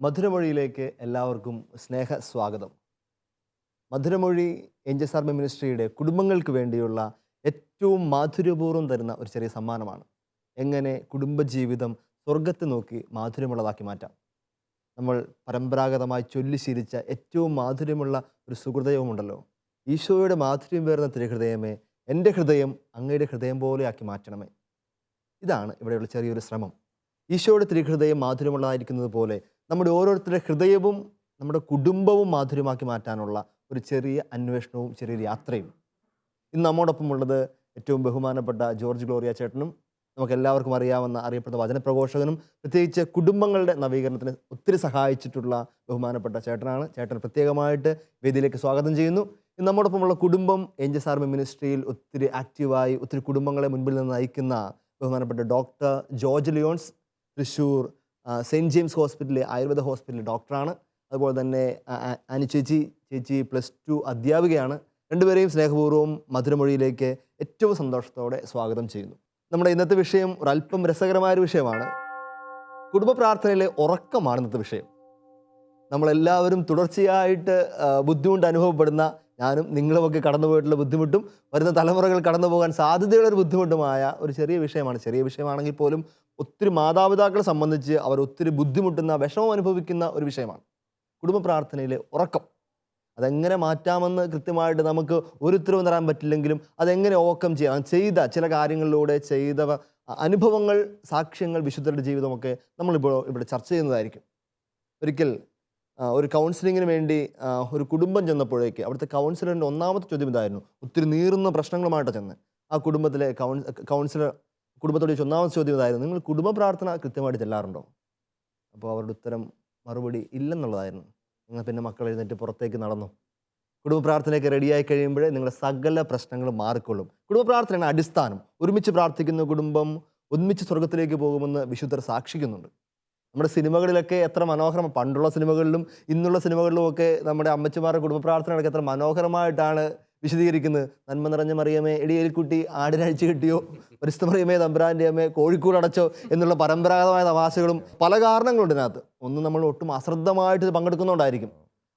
മധുരമൊഴിയിലേക്ക് എല്ലാവർക്കും സ്നേഹ സ്വാഗതം. മധുരമൊഴി Angeles army മിനിസ്ട്രിയുടെ കുടുംബങ്ങൾക്ക് വേണ്ടിയുള്ള ഏറ്റവും മാധുര്യപൂർവ്വം തരുന്ന ഒരു ചെറിയ സമ്മാനമാണ്. എങ്ങനെ കുടുംബജീവിതം സ്വർഗത്തെ നോക്കി മാധുര്യമുള്ളതാക്കി മാറ്റാം. നമ്മൾ പരമ്പരാഗതമായി ചൊല്ലി ശീലിച്ച ഏറ്റവും മാധുര്യമുള്ള ഒരു സുഹൃദയവുമുണ്ടല്ലോ. ഈശോയുടെ മാധുര്യം പേർന്ന തിരുഹൃദയമേ, എൻ്റെ ഹൃദയം അങ്ങയുടെ ഹൃദയം പോലെയാക്കി മാറ്റണമേ. ഇതാണ് ഇവിടെയുള്ള ചെറിയൊരു ശ്രമം. ഈശോയുടെ തിരുഹൃദയം മാധുര്യമുള്ളതായിരിക്കുന്നത് പോലെ നമ്മുടെ ഓരോരുത്തരുടെ ഹൃദയവും നമ്മുടെ കുടുംബവും മാധുര്യമാക്കി മാറ്റാനുള്ള ഒരു ചെറിയ അന്വേഷണവും ചെറിയൊരു യാത്രയും. ഇന്ന് നമ്മോടൊപ്പം ഉള്ളത് ഏറ്റവും ബഹുമാനപ്പെട്ട ജോർജ് ഗ്ലോറിയ ചേട്ടനും നമുക്ക് എല്ലാവർക്കും അറിയപ്പെടുന്ന വചനപ്രഘോഷകനും പ്രത്യേകിച്ച് കുടുംബങ്ങളുടെ നവീകരണത്തിന് ഒത്തിരി സഹായിച്ചിട്ടുള്ള ബഹുമാനപ്പെട്ട ചേട്ടനാണ്. ചേട്ടൻ പ്രത്യേകമായിട്ട് വേദിയിലേക്ക് സ്വാഗതം ചെയ്യുന്നു. ഇന്ന് നമ്മോടൊപ്പമുള്ള കുടുംബം ഏഞ്ചൽസ് ആർമി മിനിസ്ട്രിയിൽ ഒത്തിരി ആക്റ്റീവായി ഒത്തിരി കുടുംബങ്ങളെ മുൻപിൽ നിന്ന് നയിക്കുന്ന ബഹുമാനപ്പെട്ട doctor George Lyons, Thrissur saint James ഹോസ്പിറ്റലിലെ ആയുർവേദ ഹോസ്പിറ്റലിലെ ഡോക്ടറാണ്. അതുപോലെ തന്നെ ആനി ചേച്ചി +2 അധ്യാപികയാണ്. രണ്ടുപേരെയും സ്നേഹപൂർവ്വം മധുരമൊഴിയിലേക്ക് ഏറ്റവും സന്തോഷത്തോടെ സ്വാഗതം ചെയ്യുന്നു. നമ്മുടെ ഇന്നത്തെ വിഷയം ഒരല്പം രസകരമായൊരു വിഷയമാണ്. കുടുംബ പ്രാർത്ഥനയിലെ ഉറക്കമാണ് ഇന്നത്തെ വിഷയം. നമ്മളെല്ലാവരും തുടർച്ചയായിട്ട് ബുദ്ധിമുട്ട് അനുഭവപ്പെടുന്ന, ഞാനും നിങ്ങളുമൊക്കെ കടന്നു പോയിട്ടുള്ള ബുദ്ധിമുട്ടും വരുന്ന തലമുറകൾ കടന്നു പോകാൻ സാധ്യതയുള്ളൊരു ബുദ്ധിമുട്ടുമായ ഒരു ചെറിയ വിഷയമാണ്. ചെറിയ വിഷയമാണെങ്കിൽ പോലും ഒത്തിരി മാതാപിതാക്കളെ സംബന്ധിച്ച് അവർ ഒത്തിരി ബുദ്ധിമുട്ടുന്ന, വിഷമം അനുഭവിക്കുന്ന ഒരു വിഷയമാണ് കുടുംബ പ്രാർത്ഥനയിലെ ഉറക്കം. അതെങ്ങനെ മാറ്റാമെന്ന് കൃത്യമായിട്ട് നമുക്ക് ഒരു ഉത്തരവ് തരാൻ പറ്റില്ലെങ്കിലും അതെങ്ങനെ ഓവർകം ചെയ്യാം, ചെയ്ത ചില കാര്യങ്ങളിലൂടെ ചെയ്ത അനുഭവങ്ങൾ, സാക്ഷ്യങ്ങൾ, വിശുദ്ധരുടെ ജീവിതമൊക്കെ നമ്മളിപ്പോൾ ഇവിടെ ചർച്ച ചെയ്യുന്നതായിരിക്കും. ഒരിക്കൽ ഒരു കൗൺസിലിങ്ങിന് വേണ്ടി ഒരു കുടുംബം ചെന്നപ്പോഴേക്ക് അവിടുത്തെ കൗൺസിലറിൻ്റെ ഒന്നാമത്തെ ചോദ്യം ഇതായിരുന്നു. ഒത്തിരി നീറുന്ന പ്രശ്നങ്ങളുമായിട്ടാണ് ചെന്ന് ആ കുടുംബത്തിലെ കൗൺസിലർ കുടുംബത്തോട് ചോദിച്ച ഒന്നാമത്തെ ചോദ്യം ഇതായിരുന്നു: നിങ്ങൾ കുടുംബ പ്രാർത്ഥന കൃത്യമായിട്ട് ചെല്ലാറുണ്ടോ? അപ്പോൾ അവരുടെ ഉത്തരം മറുപടി ഇല്ലെന്നുള്ളതായിരുന്നു. നിങ്ങൾ പിന്നെ മക്കൾ എഴുന്നേറ്റ് പുറത്തേക്ക് നടന്നു. കുടുംബ പ്രാർത്ഥനയൊക്കെ റെഡിയായി കഴിയുമ്പോഴേ നിങ്ങളുടെ സകല പ്രശ്നങ്ങളും മാറിക്കൊള്ളും. കുടുംബ പ്രാർത്ഥനയാണ് അടിസ്ഥാനം. ഒരുമിച്ച് പ്രാർത്ഥിക്കുന്ന കുടുംബം ഒരുമിച്ച് സ്വർഗത്തിലേക്ക് പോകുമെന്ന് വിശുദ്ധർ സാക്ഷിക്കുന്നുണ്ട്. നമ്മുടെ സിനിമകളിലൊക്കെ എത്ര മനോഹരം, പണ്ടുള്ള സിനിമകളിലും ഇന്നുള്ള സിനിമകളിലും ഒക്കെ നമ്മുടെ അമ്മച്ചിമാരുടെ കുടുംബ പ്രാർത്ഥനകളൊക്കെ എത്ര മനോഹരമായിട്ടാണ് വിശദീകരിക്കുന്നത്. നന്മ നിറഞ്ഞ മറിയമേ, എടിയേലിക്കുട്ടി ആടിനഴിച്ചു കിട്ടിയോ, പരിശുദ്ധ മറിയമേ തമ്പുരാൻ്റെ അമ്മേ കോഴിക്കൂട് അടച്ചോ എന്നുള്ള പരമ്പരാഗതമായ തമാശകളും പല കാരണങ്ങളുണ്ട് ഇതിനകത്ത്. ഒന്ന്, നമ്മൾ ഒട്ടും അശ്രദ്ധമായിട്ട് പങ്കെടുക്കുന്നതുകൊണ്ടായിരിക്കും.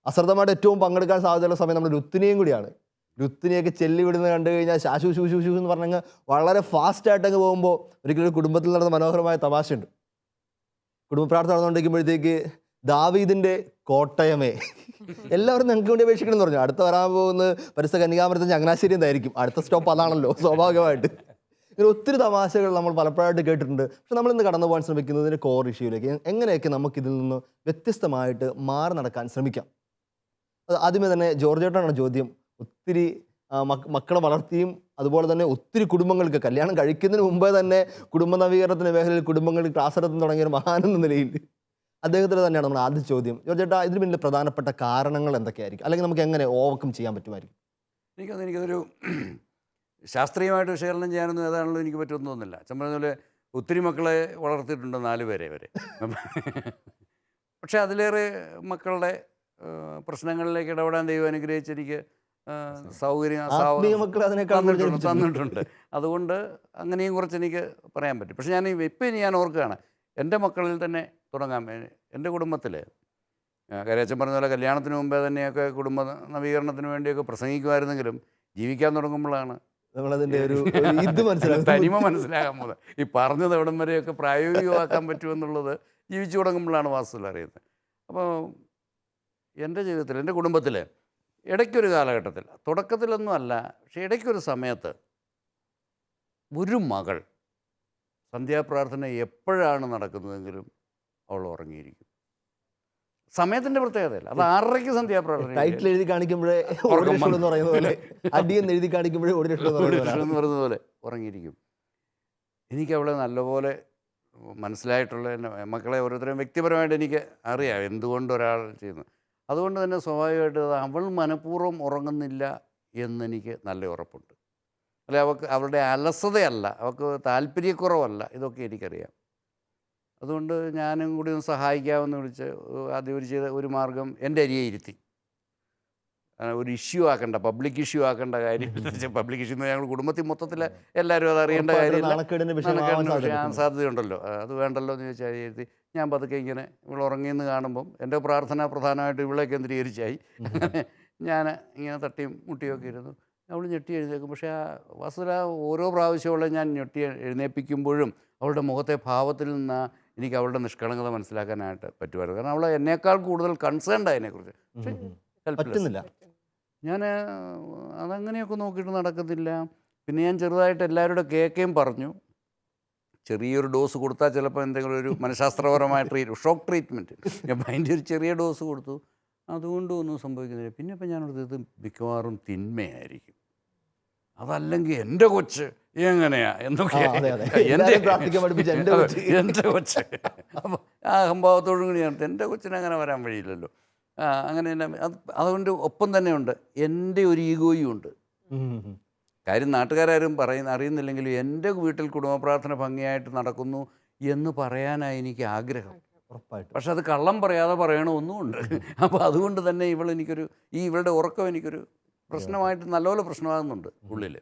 അശ്രദ്ധമായിട്ട് ഏറ്റവും പങ്കെടുക്കാൻ സാധ്യതയുള്ള സമയം നമ്മൾ രുത്തിനിയും കൂടിയാണ്. രുത്തിനിയൊക്കെ ചെല്ലി വിടുന്നത് കണ്ടു കഴിഞ്ഞാൽ ശാശു ശൂ ശൂ ശൂ എന്ന് പറഞ്ഞങ്ങ് വളരെ ഫാസ്റ്റായിട്ടങ്ങ് പോകുമ്പോൾ ഒരിക്കലും കുടുംബത്തിൽ നടന്ന മനോഹരമായ തമാശയുണ്ട്. കുടുംബ പ്രാർത്ഥന നടന്നുകൊണ്ടിരിക്കുമ്പോഴത്തേക്ക് ദാവീദിൻ്റെ കോട്ടയമേ, എല്ലാവരും ഞങ്ങൾക്ക് വേണ്ടി അപേക്ഷിക്കണം എന്ന് പറഞ്ഞു. അടുത്ത വരാൻ പോകുന്നത് പരിസ്ഥിതി കന്യകാമരത്തെ ചങ്ങനാശ്ശേരി എന്തായിരിക്കും, അടുത്ത സ്റ്റോപ്പ് അതാണല്ലോ സ്വാഭാവികമായിട്ട്. ഇങ്ങനെ ഒത്തിരി തമാശകൾ നമ്മൾ പലപ്പോഴായിട്ട് കേട്ടിട്ടുണ്ട്. പക്ഷെ നമ്മളിന്ന് കടന്നു പോകാൻ ശ്രമിക്കുന്നതിൻ്റെ കോർ ഇഷ്യൂയിലേക്ക് എങ്ങനെയൊക്കെ നമുക്കിതിൽ നിന്ന് വ്യത്യസ്തമായിട്ട് മാറി നടക്കാൻ ശ്രമിക്കാം. അത് ആദ്യമേ തന്നെ ജോർജേട്ടനാണ് ചോദ്യം. ഒത്തിരി മക്കളെ വളർത്തിയും അതുപോലെ തന്നെ ഒത്തിരി കുടുംബങ്ങൾക്ക് കല്യാണം കഴിക്കുന്നതിന് മുമ്പേ തന്നെ കുടുംബ നവീകരണത്തിൻ്റെ മേഖലയിൽ കുടുംബങ്ങൾക്ക് ക്ലാസ് എടുത്ത് തുടങ്ങിയ ഒരു മഹാനെന്ന നിലയിൽ അദ്ദേഹത്തിന് തന്നെയാണ് നമ്മുടെ ആദ്യ ചോദ്യം. ജോർജേട്ടാ, ഇതിന് പിന്നിൽ പ്രധാനപ്പെട്ട കാരണങ്ങൾ എന്തൊക്കെയായിരിക്കും, അല്ലെങ്കിൽ നമുക്ക് എങ്ങനെ ഓവർകം ചെയ്യാൻ പറ്റുമായിരിക്കും? എനിക്കതൊരു ശാസ്ത്രീയമായിട്ട് വിശകലനം ചെയ്യാനൊന്നും ഏതാണല്ലോ എനിക്ക് പറ്റുമെന്ന് തോന്നുന്നില്ല. പറഞ്ഞ ഒത്തിരി മക്കളെ വളർത്തിയിട്ടുണ്ട്, 4 പേരെ വരെ. പക്ഷേ അതിലേറെ മക്കളുടെ പ്രശ്നങ്ങളിലേക്ക് ഇടപെടാൻ ദൈവം അനുഗ്രഹിച്ച് എനിക്ക് സൗകര്യം തന്നിട്ടുണ്ട്. അതുകൊണ്ട് അങ്ങനെയും കുറച്ച് എനിക്ക് പറയാൻ പറ്റും. പക്ഷെ ഞാൻ ഓർക്കുകയാണ്, എൻ്റെ മക്കളിൽ തന്നെ തുടങ്ങാം. എൻ്റെ കുടുംബത്തിൽ കരയച്ചൻ പറഞ്ഞ പോലെ കല്യാണത്തിന് മുമ്പേ തന്നെയൊക്കെ കുടുംബ നവീകരണത്തിന് വേണ്ടിയൊക്കെ പ്രസംഗിക്കുമായിരുന്നെങ്കിലും ജീവിക്കാൻ തുടങ്ങുമ്പോഴാണ് നമ്മളതിൻ്റെ ഒരു തനിമ മനസ്സിലാകാൻ പോകുന്നത്. ഈ പറഞ്ഞത് എവിടം വരെയൊക്കെ പ്രായോഗികമാക്കാൻ പറ്റുമെന്നുള്ളത് ജീവിച്ചു തുടങ്ങുമ്പോഴാണ് വാസ്തവത്തിൽ അറിയുന്നത്. അപ്പോൾ എൻ്റെ ജീവിതത്തിൽ, എൻ്റെ കുടുംബത്തിൽ ഇടയ്ക്കൊരു കാലഘട്ടത്തിൽ, തുടക്കത്തിലൊന്നും അല്ല, പക്ഷേ ഇടയ്ക്കൊരു സമയത്ത് ഒരു മകൾ സന്ധ്യാപ്രാർത്ഥന എപ്പോഴാണ് നടക്കുന്നതെങ്കിലും അവൾ ഉറങ്ങിയിരിക്കും. സമയത്തിൻ്റെ പ്രത്യേകതയല്ല, അത് 6:30 സന്ധ്യാപ്രാർത്ഥന. ടൈറ്റിൽ എഴുതി കാണിക്കുമ്പോഴേ അടിയെന്ന് എഴുതി കാണിക്കുമ്പോഴേ എന്ന് പറയുന്ന പോലെ ഉറങ്ങിയിരിക്കും. എനിക്ക് അവളെ നല്ലപോലെ മനസ്സിലായിട്ടുള്ള മക്കളെ ഓരോരുത്തരെയും വ്യക്തിപരമായിട്ട് എനിക്ക് അറിയാം എന്തുകൊണ്ട് ഒരാൾ ചെയ്യുന്നു. അതുകൊണ്ട് തന്നെ സ്വാഭാവികമായിട്ട് അവൾ മനഃപൂർവ്വം ഉറങ്ങുന്നില്ല എന്നെനിക്ക് നല്ല ഉറപ്പുണ്ട്. അല്ലെ, അവളുടെ അലസതയല്ല, അവൾക്ക് താല്പര്യക്കുറവല്ല, ഇതൊക്കെ എനിക്കറിയാം. അതുകൊണ്ട് ഞാനും കൂടി ഒന്ന് സഹായിക്കാമെന്ന് വിളിച്ച് ആദ്യം ചെയ്ത ഒരു മാർഗം എൻ്റെ അരിയെ ഇരുത്തി. ഒരു ഇഷ്യൂ ആക്കണ്ട, പബ്ലിക് ഇഷ്യൂ ആക്കേണ്ട കാര്യം. പബ്ലിക് ഇഷ്യൂ എന്ന് ഞങ്ങൾ കുടുംബത്തിൽ മൊത്തത്തിൽ എല്ലാവരും അത് അറിയേണ്ട കാര്യമില്ല, നാണക്കേടിന് വിഷയമാവാൻ വിഷയമാകാൻ സാധ്യതയുണ്ട്. സാധ്യതയുണ്ടല്ലോ. അത് വേണ്ടല്ലോ എന്ന് ചോദിച്ചാൽ എഴുതി ഞാൻ പതുക്കെ ഇങ്ങനെ ഇവൾ ഉറങ്ങിയെന്ന് കാണുമ്പം എൻ്റെ പ്രാർത്ഥന പ്രധാനമായിട്ട് ഇവളെ കേന്ദ്രീകരിച്ചായി. അങ്ങനെ ഞാൻ ഇങ്ങനെ തട്ടിയും മുട്ടിയൊക്കെ ഇരുന്നു. അവൾ ഞെട്ടി എഴുന്നേക്കും. പക്ഷേ ആ വസ്തുത ഓരോ പ്രാവശ്യമുള്ള ഞാൻ ഞെട്ടി എഴുന്നേൽപ്പിക്കുമ്പോഴും അവളുടെ മുഖത്തെ ഭാവത്തിൽ നിന്ന് എനിക്ക് അവളുടെ നിഷ്കളങ്കത മനസ്സിലാക്കാനായിട്ട് പറ്റുമായിരുന്നു. കാരണം അവൾ എന്നേക്കാൾ കൂടുതൽ കൺസേൺഡ് അതിനെക്കുറിച്ച്. പക്ഷേ പറ്റുന്നില്ല. ഞാൻ അതങ്ങനെയൊക്കെ നോക്കിയിട്ട് നടക്കത്തില്ല. പിന്നെ ഞാൻ ചെറുതായിട്ട് എല്ലാവരുടെ കേൾക്കുകയും പറഞ്ഞു. ചെറിയൊരു ഡോസ് കൊടുത്താൽ ചിലപ്പോൾ എന്തെങ്കിലും ഒരു മനഃശാസ്ത്രപരമായ ഷോക്ക് ട്രീറ്റ്മെൻറ്റ്, അപ്പം അതിൻ്റെ ഒരു ചെറിയ ഡോസ് കൊടുത്തു. അതുകൊണ്ടും ഒന്നും സംഭവിക്കുന്നില്ല. പിന്നെ ഇപ്പം ഞാനോട് ഇത് മിക്കവാറും തിന്മയായിരിക്കും, അതല്ലെങ്കിൽ എൻ്റെ കൊച്ച് എങ്ങനെയാ എന്നൊക്കെ എൻ്റെ കൊച്ച്. അപ്പം ആ അഹംഭാവത്തോടും കൂടിയാണ് എൻ്റെ കൊച്ചിന് അങ്ങനെ വരാൻ വഴിയില്ലല്ലോ. അങ്ങനെ തന്നെ അതുകൊണ്ട് ഒപ്പം തന്നെ ഉണ്ട് എൻ്റെ ഒരു ഈഗോയും ഉണ്ട്. കാര്യം നാട്ടുകാരും അറിയുന്നില്ലെങ്കിലും എൻ്റെ വീട്ടിൽ കുടുംബ പ്രാർത്ഥന ഭംഗിയായിട്ട് നടക്കുന്നു എന്ന് പറയാനാണ് എനിക്ക് ആഗ്രഹം. പക്ഷെ അത് കള്ളം പറയാതെ പറയണമെന്നുമുണ്ട്. അപ്പോൾ അതുകൊണ്ട് തന്നെ ഇവളുടെ ഉറക്കം എനിക്കൊരു പ്രശ്നമായിട്ട് നല്ലപോലെ പ്രശ്നമാകുന്നുണ്ട് ഉള്ളിൽ.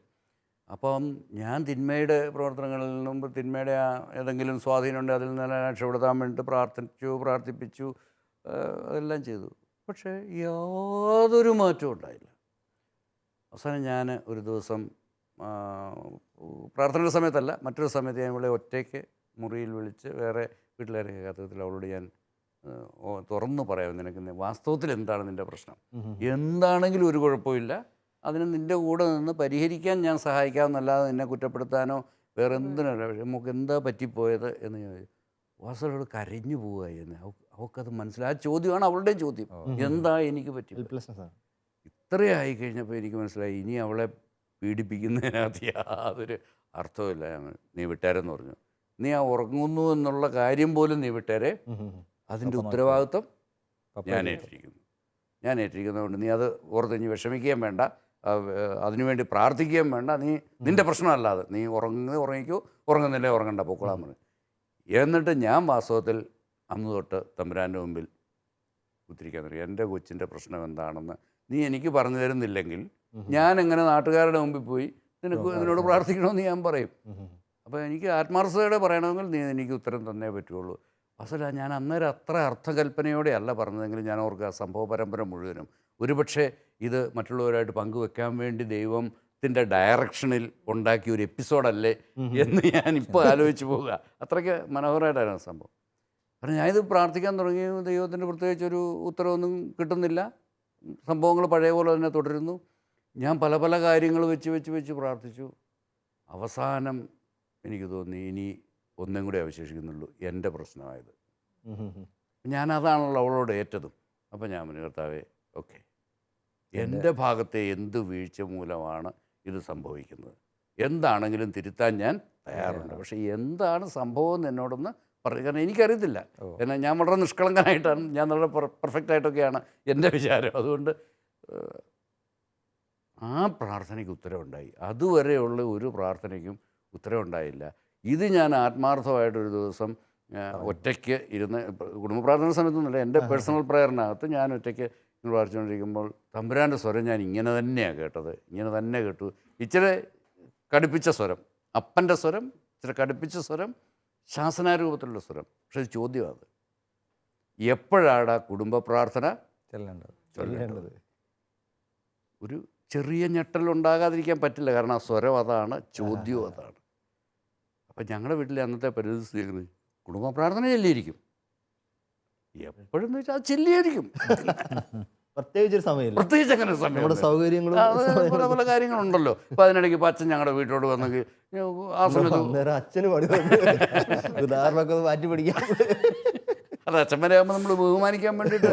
അപ്പം ഞാൻ തിന്മയുടെ പ്രവർത്തനങ്ങളിൽ നിന്നും തിന്മയുടെ ഏതെങ്കിലും സ്വാധീനമുണ്ട് അതിൽ നിന്ന് രക്ഷപ്പെടുത്താൻ വേണ്ടി പ്രാർത്ഥിപ്പിച്ചു, അതെല്ലാം ചെയ്തു. പക്ഷേ യാതൊരു മാറ്റവും ഉണ്ടായില്ല. അവസാനം ഞാൻ ഒരു ദിവസം പ്രാർത്ഥനയുടെ സമയത്തല്ല, മറ്റൊരു സമയത്ത് ഞാൻ ഇവളെ ഒറ്റയ്ക്ക് മുറിയിൽ വിളിച്ച്, വേറെ വീട്ടിലേറെ കേൾക്കാത്തതിൽ അവളോട് ഞാൻ തുറന്നു പറയാം, നിനക്ക് വാസ്തവത്തിൽ എന്താണ് നിൻ്റെ പ്രശ്നം, എന്താണെങ്കിലും ഒരു കുഴപ്പമില്ല, അതിന് നിൻ്റെ കൂടെ നിന്ന് പരിഹരിക്കാൻ ഞാൻ സഹായിക്കാമെന്നല്ലാതെ നിന്നെ കുറ്റപ്പെടുത്താനോ വേറെ എന്തിനല്ല. നമുക്ക് എന്താ പറ്റിപ്പോയത് എന്ന് ഞാൻ വാസവോട് കരഞ്ഞു പോവുകയെന്ന്. അവൾക്കത് മനസ്സിലായി. ആ ചോദ്യമാണ് അവളുടെയും ചോദ്യം, എന്താ എനിക്ക് പറ്റി. ഇത്രയായി കഴിഞ്ഞപ്പോൾ എനിക്ക് മനസ്സിലായി ഇനി അവളെ പീഡിപ്പിക്കുന്നതിനകത്ത് യാതൊരു അർത്ഥമില്ല. നീ വിട്ടേരെന്ന് പറഞ്ഞു. നീ ആ ഉറങ്ങുന്നു എന്നുള്ള കാര്യം പോലും നീ വിട്ടേരെ, അതിൻ്റെ ഉത്തരവാദിത്വം ഞാൻ ഏറ്റിരിക്കുന്നതുകൊണ്ട് നീ അത് ഓർത്ത് ഇനി വിഷമിക്കുകയും വേണ്ട, അതിനുവേണ്ടി പ്രാർത്ഥിക്കുകയും വേണ്ട. നിൻ്റെ പ്രശ്നമല്ലാതെ നീ ഉറങ്ങിക്കോ, ഉറങ്ങുന്നില്ലേ ഉറങ്ങണ്ട, പൊക്കോളാൻ പറഞ്ഞു. എന്നിട്ട് ഞാൻ വാസ്തവത്തിൽ അന്ന് തൊട്ട് തമ്പുരാൻ്റെ മുമ്പിൽ കുത്തിരിക്കാൻ തുടങ്ങി. എൻ്റെ കൊച്ചിൻ്റെ പ്രശ്നം എന്താണെന്ന് നീ എനിക്ക് പറഞ്ഞു തരുന്നില്ലെങ്കിൽ ഞാൻ എങ്ങനെ നാട്ടുകാരുടെ മുമ്പിൽ പോയി നിന്നോട് പ്രാർത്ഥിക്കണമെന്ന് ഞാൻ പറയും. അപ്പോൾ എനിക്ക് ആത്മാർത്ഥതയോടെ പറയണമെങ്കിൽ നീ എനിക്ക് ഉത്തരം തന്നേ പറ്റുള്ളൂ. അസല ഞാൻ അന്നേരം അത്ര അർത്ഥകൽപ്പനയോടെ അല്ല പറഞ്ഞതെങ്കിലും ഞാൻ ഓർക്കുക സംഭവ പരമ്പര മുഴുവനും ഒരുപക്ഷെ ഇത് മറ്റുള്ളവരായിട്ട് പങ്കുവെക്കാൻ വേണ്ടി ദൈവത്തിൻ്റെ ഡയറക്ഷനിൽ ഉണ്ടാക്കിയ ഒരു എപ്പിസോഡല്ലേ എന്ന് ഞാനിപ്പോൾ ആലോചിച്ച് പോവുക. അത്രയ്ക്ക് മനോഹരമായിട്ടായിരുന്നു സംഭവം. കാരണം ഞാനിത് പ്രാർത്ഥിക്കാൻ തുടങ്ങി, ദൈവത്തിൻ്റെ പ്രത്യേകിച്ചൊരു ഉത്തരവൊന്നും കിട്ടുന്നില്ല, സംഭവങ്ങൾ പഴയ പോലെ തന്നെ തുടരുന്നു. ഞാൻ പല പല കാര്യങ്ങൾ വെച്ച് പ്രാർത്ഥിച്ചു. അവസാനം എനിക്ക് തോന്നി ഇനി ഒന്നും കൂടെ അവശേഷിക്കുന്നുള്ളൂ, എൻ്റെ പ്രശ്നമായത്. ഞാനതാണല്ലോ അവളോട് ഏറ്റതും. അപ്പം ഞാൻ പറഞ്ഞു, കർത്താവേ, ഓക്കെ, എൻ്റെ ഭാഗത്തെ എന്ത് വീഴ്ച മൂലമാണ് ഇത് സംഭവിക്കുന്നത്, എന്താണെങ്കിലും തിരുത്താൻ ഞാൻ തയ്യാറുണ്ട്. പക്ഷേ എന്താണ് സംഭവം എന്ന് എന്നോടൊന്ന് പറഞ്ഞു. കാരണം എനിക്കറിയത്തില്ല. എന്നാൽ ഞാൻ വളരെ നിഷ്കളങ്കനായിട്ടാണ്, ഞാൻ വളരെ പെർഫെക്റ്റായിട്ടൊക്കെയാണ് എൻ്റെ വിചാരം. അതുകൊണ്ട് ആ പ്രാർത്ഥനയ്ക്ക് ഉത്തരവുണ്ടായി. അതുവരെയുള്ള ഒരു പ്രാർത്ഥനയ്ക്കും ഉത്തരവുണ്ടായില്ല. ഇത് ഞാൻ ആത്മാർത്ഥമായിട്ടൊരു ദിവസം ഒറ്റയ്ക്ക് ഇരുന്ന്, കുടുംബ പ്രാർത്ഥന സമയത്തൊന്നുമില്ല, എൻ്റെ പേഴ്സണൽ പ്രയറിനകത്ത് ഞാൻ ഒറ്റയ്ക്ക് പ്രാർത്ഥിച്ചുകൊണ്ടിരിക്കുമ്പോൾ തമ്പുരാൻ്റെ സ്വരം ഞാൻ ഇങ്ങനെ തന്നെയാണ് കേട്ടത്. ഇങ്ങനെ തന്നെ കേട്ടു. ഇച്ചിരി കടുപ്പിച്ച സ്വരം, അപ്പൻ്റെ സ്വരം, ഇച്ചിരി കടുപ്പിച്ച സ്വരം, ശാസനാരൂപത്തിലുള്ള സ്വരം. പക്ഷെ ഒരു ചോദ്യമാണ്, എപ്പോഴാണ് കുടുംബ പ്രാർത്ഥന ചൊല്ലേണ്ടത്? ഒരു ചെറിയ ഞെട്ടലുണ്ടാകാതിരിക്കാൻ പറ്റില്ല. കാരണം ആ സ്വരം അതാണ്, ചോദ്യവും അതാണ്. അപ്പം ഞങ്ങളുടെ വീട്ടിലെ അന്നത്തെ പരിസ്ഥിതി കുടുംബ പ്രാർത്ഥന ചെല്ലിയിരിക്കും. എപ്പോഴെന്ന് വെച്ചാൽ അത് ചെല്ലിയായിരിക്കും. പ്രത്യേകിച്ച് അങ്ങനെ സമയം പല പല കാര്യങ്ങളുണ്ടല്ലോ. ഇപ്പം അതിനിടയ്ക്ക് ഇപ്പം അച്ഛൻ ഞങ്ങളുടെ വീട്ടിലോട്ട് വന്നെങ്കിൽ ആ സമയത്ത് അച്ഛന് മാറ്റി പഠിക്കാം. അത് അച്ഛന്മാരെ ആകുമ്പോൾ നമ്മൾ ബഹുമാനിക്കാൻ വേണ്ടിയിട്ട്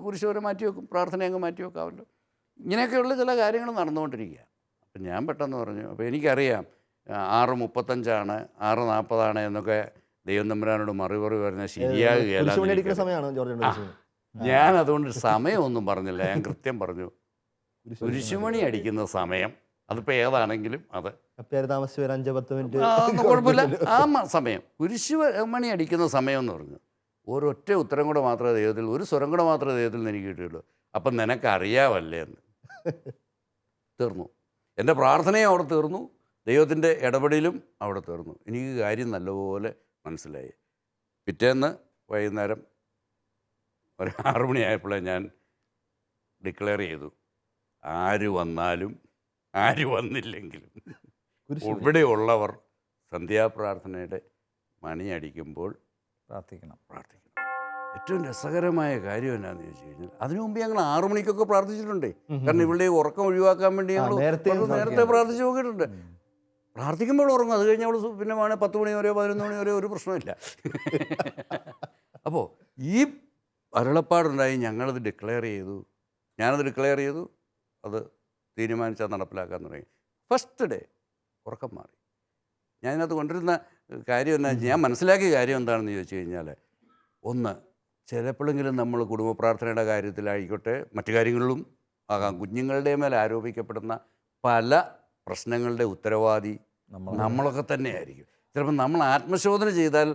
കുരിശുവരെ മാറ്റി വെക്കും, പ്രാർത്ഥന അങ്ങ് മാറ്റി വെക്കാമല്ലോ. ഇങ്ങനെയൊക്കെയുള്ള ചില കാര്യങ്ങൾ നടന്നുകൊണ്ടിരിക്കുക. അപ്പം ഞാൻ പെട്ടെന്ന് പറഞ്ഞു, അപ്പോൾ എനിക്കറിയാം 6:35 6:40 എന്നൊക്കെ ദൈവം തമ്പുരാനോട് മറുപടി പറഞ്ഞാൽ ശരിയാകുകയല്ല. ഞാൻ അതുകൊണ്ട് സമയമൊന്നും പറഞ്ഞില്ല, ഞാൻ കൃത്യം പറഞ്ഞു കുരിശുമണി അടിക്കുന്ന സമയം. അതിപ്പോൾ ഏതാണെങ്കിലും അത് കുഴപ്പമില്ല. ആ സമയം കുരിശുമണി അടിക്കുന്ന സമയം എന്ന് പറഞ്ഞു. ഒരൊറ്റ ഉത്തരം കൂടെ മാത്രമേ ദൈവത്തിൽ, ഒരു സ്വരം കൂടെ മാത്രമേ ദൈവത്തിൽ നിന്ന് എനിക്ക് കിട്ടിയുള്ളൂ. അപ്പം നിനക്കറിയാവല്ലേ എന്ന്. തീർന്നു. എൻ്റെ പ്രാർത്ഥനയും അവിടെ തീർന്നു, ദൈവത്തിൻ്റെ ഇടപെടലും അവിടെ തീർന്നു. എനിക്ക് കാര്യം നല്ലപോലെ മനസ്സിലായി. പിറ്റേന്ന് വൈകുന്നേരം ഒരു 6 മണിയായപ്പോഴേ ഞാൻ ഡിക്ലെയർ ചെയ്തു, ആര് വന്നാലും ആര് വന്നില്ലെങ്കിലും ഇവിടെയുള്ളവർ സന്ധ്യാപ്രാർത്ഥനയുടെ മണിയടിക്കുമ്പോൾ പ്രാർത്ഥിക്കണം. ഏറ്റവും രസകരമായ കാര്യം എന്നാന്ന് ചോദിച്ചു കഴിഞ്ഞാൽ, അതിനു മുമ്പ് ഞങ്ങൾ 6 മണിക്കൊക്കെ പ്രാർത്ഥിച്ചിട്ടുണ്ടേ. കാരണം ഇവിടെ ഉറക്കം ഒഴിവാക്കാൻ വേണ്ടി ഞങ്ങൾ നേരത്തെ പ്രാർത്ഥിച്ച് നോക്കിയിട്ടുണ്ട്. പ്രാർത്ഥിക്കുമ്പോൾ ഉറങ്ങും, അത് കഴിഞ്ഞ് അവൾ പിന്നെ വേണേൽ 10 മണി വരെയോ 11 മണി വരെയോ ഒരു പ്രശ്നമില്ല. അപ്പോൾ ഈ അരുളപ്പാടുണ്ടായി, ഞങ്ങളത് ഡിക്ലെയർ ചെയ്തു. ഞാനത് ഡിക്ലെയർ ചെയ്തു, അത് തീരുമാനിച്ചാൽ നടപ്പിലാക്കാൻ തുടങ്ങി. ഫസ്റ്റ് ഡേ ഉറക്കം മാറി. ഞാനത് കൊണ്ടിരുന്ന കാര്യം എന്നാ, ഞാൻ മനസ്സിലാക്കിയ കാര്യം എന്താണെന്ന് ചോദിച്ചു കഴിഞ്ഞാൽ, ഒന്ന്, ചിലപ്പോഴെങ്കിലും നമ്മൾ കുടുംബ പ്രാർത്ഥനയുടെ കാര്യത്തിലായിക്കോട്ടെ മറ്റു കാര്യങ്ങളിലും ആകാം, കുഞ്ഞുങ്ങളുടെ മേൽ ആരോപിക്കപ്പെടുന്ന പല പ്രശ്നങ്ങളുടെ ഉത്തരവാദി നമ്മളൊക്കെ തന്നെയായിരിക്കും. ചിലപ്പോൾ നമ്മൾ ആത്മശോധന ചെയ്താൽ